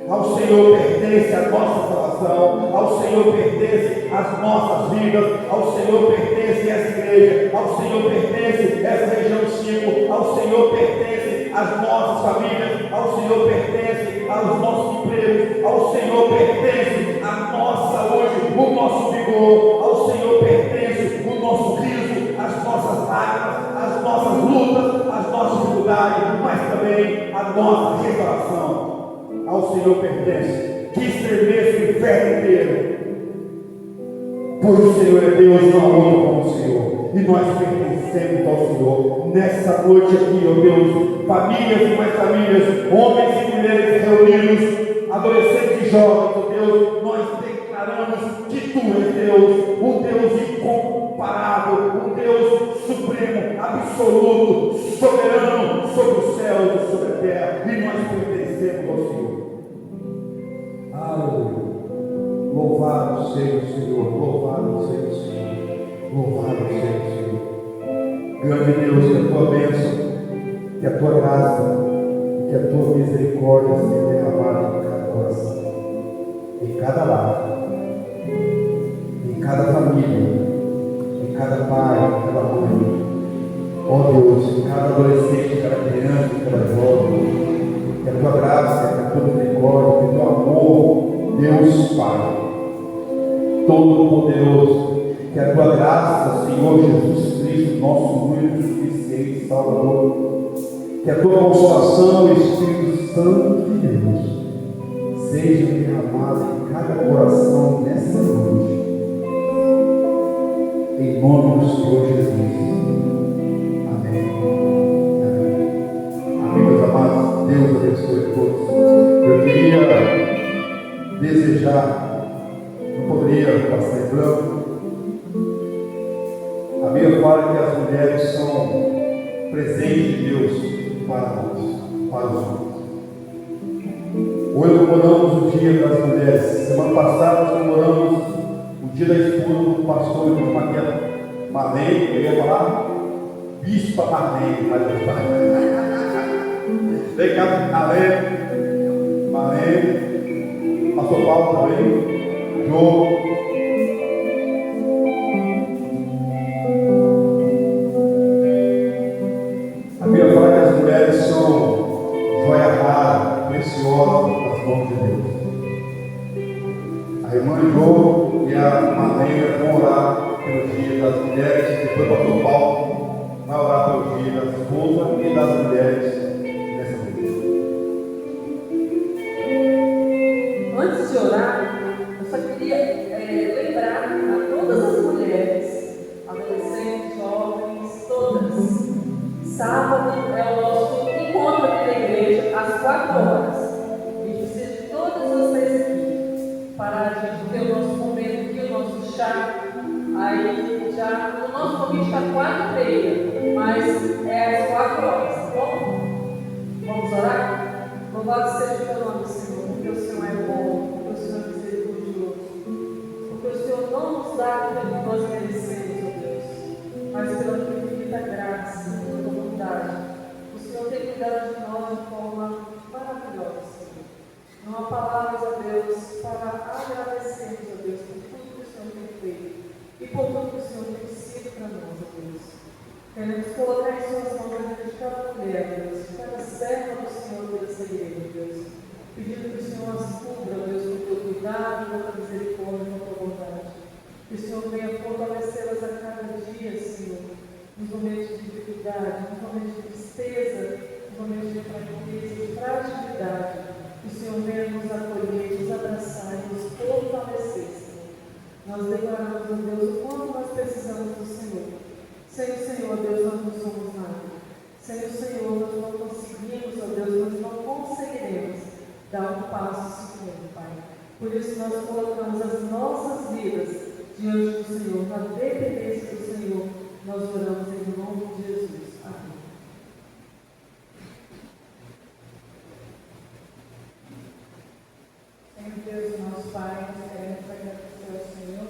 Ao Senhor pertence a nossa salvação, ao Senhor pertence as nossas vidas, ao Senhor pertence essa igreja, ao Senhor pertence essa região 5, ao Senhor pertence as nossas famílias, ao Senhor pertence aos nossos empregos, ao Senhor pertence a nossa saúde, o nosso vigor, ao Senhor pertence o nosso riso, as nossas lágrimas, as nossas lutas, as nossas dificuldades, mas também a nossa restauração. Ao Senhor pertence, que estremeça o inferno inteiro, pois o Senhor é Deus, não há outro como o Senhor, e nós pertencemos ao Senhor. Nessa noite aqui, ó Deus, famílias e mais famílias, homens e mulheres reunidos, adolescentes e jovens, ó Deus, nós declaramos que Tu és Deus, um Deus incomparável, um Deus supremo, absoluto, soberano sobre os céus e sobre a terra, e nós pertencemos ao Senhor. Aleluia. Louvado seja o Senhor, louvado seja o Senhor, louvado seja o Senhor. Grande Deus, que a tua bênção, que a tua graça, que a tua misericórdia seja derramada em cada coração, em cada lar, em cada família, em cada pai, em cada mãe. Ó Deus, em cada adolescente, em cada criança, em cada jovem, que a tua graça, que a tua misericórdia, que o teu amor, Deus Pai Todo-Poderoso, que a tua graça, Senhor Jesus Cristo, nosso único, suficiente Salvador, que a tua consolação, Espírito Santo de Deus, seja derramada em cada coração nessa noite, em nome do Senhor Jesus. Amém. Amém, meus amados. Deus abençoe a todos. Eu queria desejar, não poderia passar em branco. A Bíblia fala que as mulheres são presente de Deus para nós, para os homens. Hoje comemoramos o Dia das Mulheres. Semana passada nós comemoramos o Dia da Esposa do pastor e do Marlene. Eu ia falar Bispa Marlene, mas eu vem cá, Marlene, pastor Paulo também, João. A Bíblia fala que as mulheres são joia rara, preciosa das mãos de Deus. A irmã Jo e a Madeira vão orar pelo dia das mulheres, depois o pastor Paulo vai orar pelo dia da esposa e das mulheres nessa noite. Antes de orar, eu só queria lembrar a todas as mulheres, adolescentes, jovens, todas. Sábado é o nosso encontro aqui na igreja, às 4 horas. A gente precisa de todas vocês aqui, para a gente ter o nosso momento aqui, o nosso chá. Aí já, o nosso convite está 4h30, mas é às 4 horas, tá bom? Vamos orar? Louvado seja o teu nome, Senhor, porque o Senhor é bom, porque o Senhor é misericordioso, porque o Senhor não nos dá aquilo que nós merecemos, ó Deus, mas pela tua infinita graça, pela tua bondade. O Senhor tem cuidado de nós de forma maravilhosa, Senhor. Não há palavras, ó Deus, para agradecermos, ó Deus, por tudo que o Senhor tem feito e por tudo que o Senhor tem sido para nós, ó Deus. Queremos colocar em suas mãos a vida de cada mulher, Deus, de cada serva do Senhor dessa igreja, Deus. Pedindo que o Senhor as cubra, Deus, com o teu cuidado, com a tua misericórdia, com a tua bondade. Que o Senhor venha fortalecê-las a cada dia, Senhor, nos momentos de dificuldade, nos momentos de tristeza, nos momentos de fraqueza, de fragilidade. Que o Senhor venha nos acolher, nos abraçar e nos fortalecer, Senhor. Nós declaramos, ó Deus, o quanto nós precisamos do Senhor. Sem o Senhor, Deus, nós não somos nada. Sem o Senhor, nós não conseguimos, ó Deus, nós não conseguiremos dar um passo segundo, Pai. Por isso nós colocamos as nossas vidas diante do Senhor, na dependência do Senhor. Nós oramos em nome de Jesus. Amém. Senhor Deus, nosso Pai, nós queremos agradecer ao Senhor,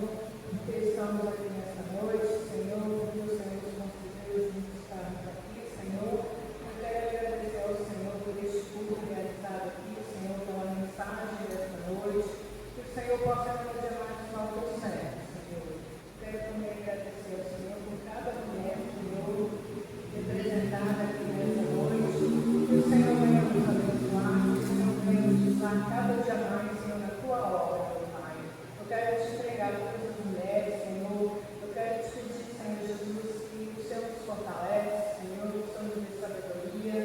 porque estamos aqui nessa noite, Senhor, porque o Senhor nos concedeu de estarmos aqui, Senhor. Eu quero agradecer ao Senhor por este culto realizado aqui, Senhor, pela mensagem desta noite, que o Senhor possa fazer mais mal do céu, Senhor. Quero também agradecer ao Senhor por cada mulher, Senhor, representada aqui nessa noite, que o Senhor venha nos abençoar, que o Senhor venha nos usar cada dia mais, Senhor, na tua obra, meu Pai. Eu quero te entregar todas as mulheres, Senhor. Eu quero te pedir, Senhor Jesus, que o Senhor nos fortalece, Senhor, que o Senhor nos dê sabedoria.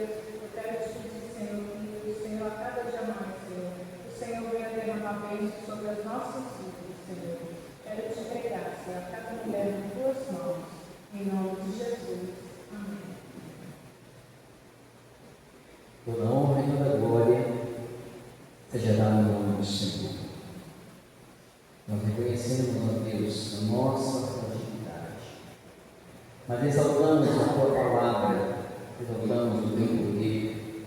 Eu quero te pedir, Senhor, que o Senhor, a cada dia mais, Senhor, o Senhor venha derramar bênçãos sobre as nossas vidas, Senhor. Quero te entregar, Senhor, a cada mulher nas tuas mãos, em nome de Jesus. Amém. Toda honra e toda glória seja dada no nome do Senhor. Nós reconhecemos, ó Deus, a nossa fragilidade, mas exaltamos a tua palavra, exaltamos o teu poder,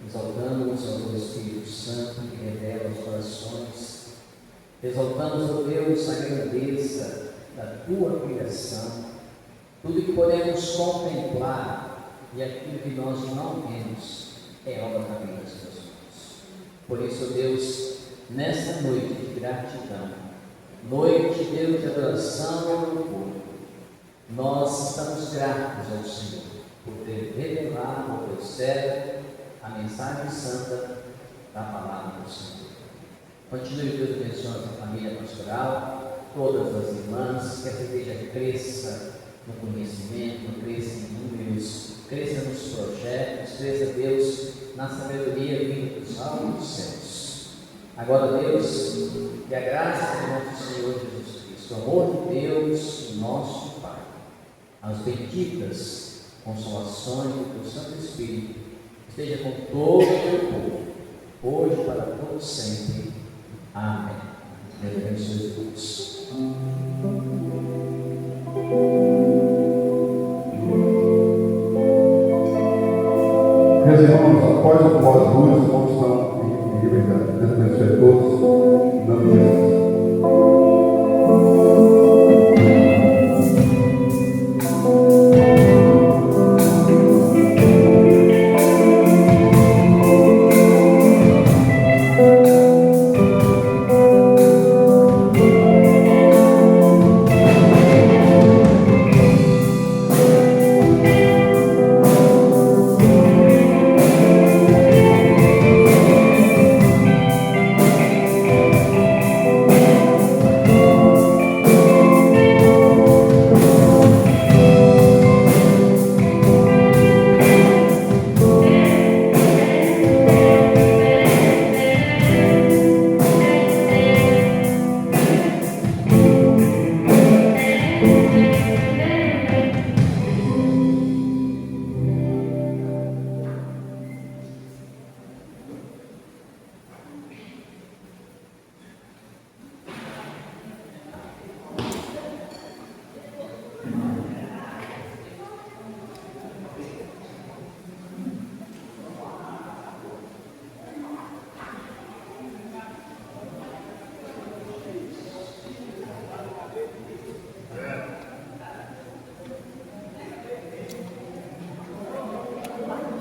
exaltamos o teu Espírito Santo que revela os corações, exaltamos, ó Deus, a grandeza da tua criação, tudo que podemos contemplar e aquilo que nós não vemos é obra da vida das pessoas. Por isso, Deus, nesta noite de gratidão, noite, Deus, de adoração e louvor, nós estamos gratos ao Senhor por ter revelado ao teu servo a mensagem santa da palavra do Senhor. Continue, Deus, abençoando a família pastoral, todas as irmãs, que essa igreja cresça no conhecimento, cresça em números, cresça nos projetos, cresça, Deus, na sabedoria vinda dos altos dos céus. Agora, Deus, que a graça do nosso Senhor Jesus Cristo, o amor de Deus, nosso Pai, as benditas consolações do teu Santo Espírito, esteja com todo o teu povo, hoje para todo sempre. Amém. Deus abençoe todos. Meus irmãos,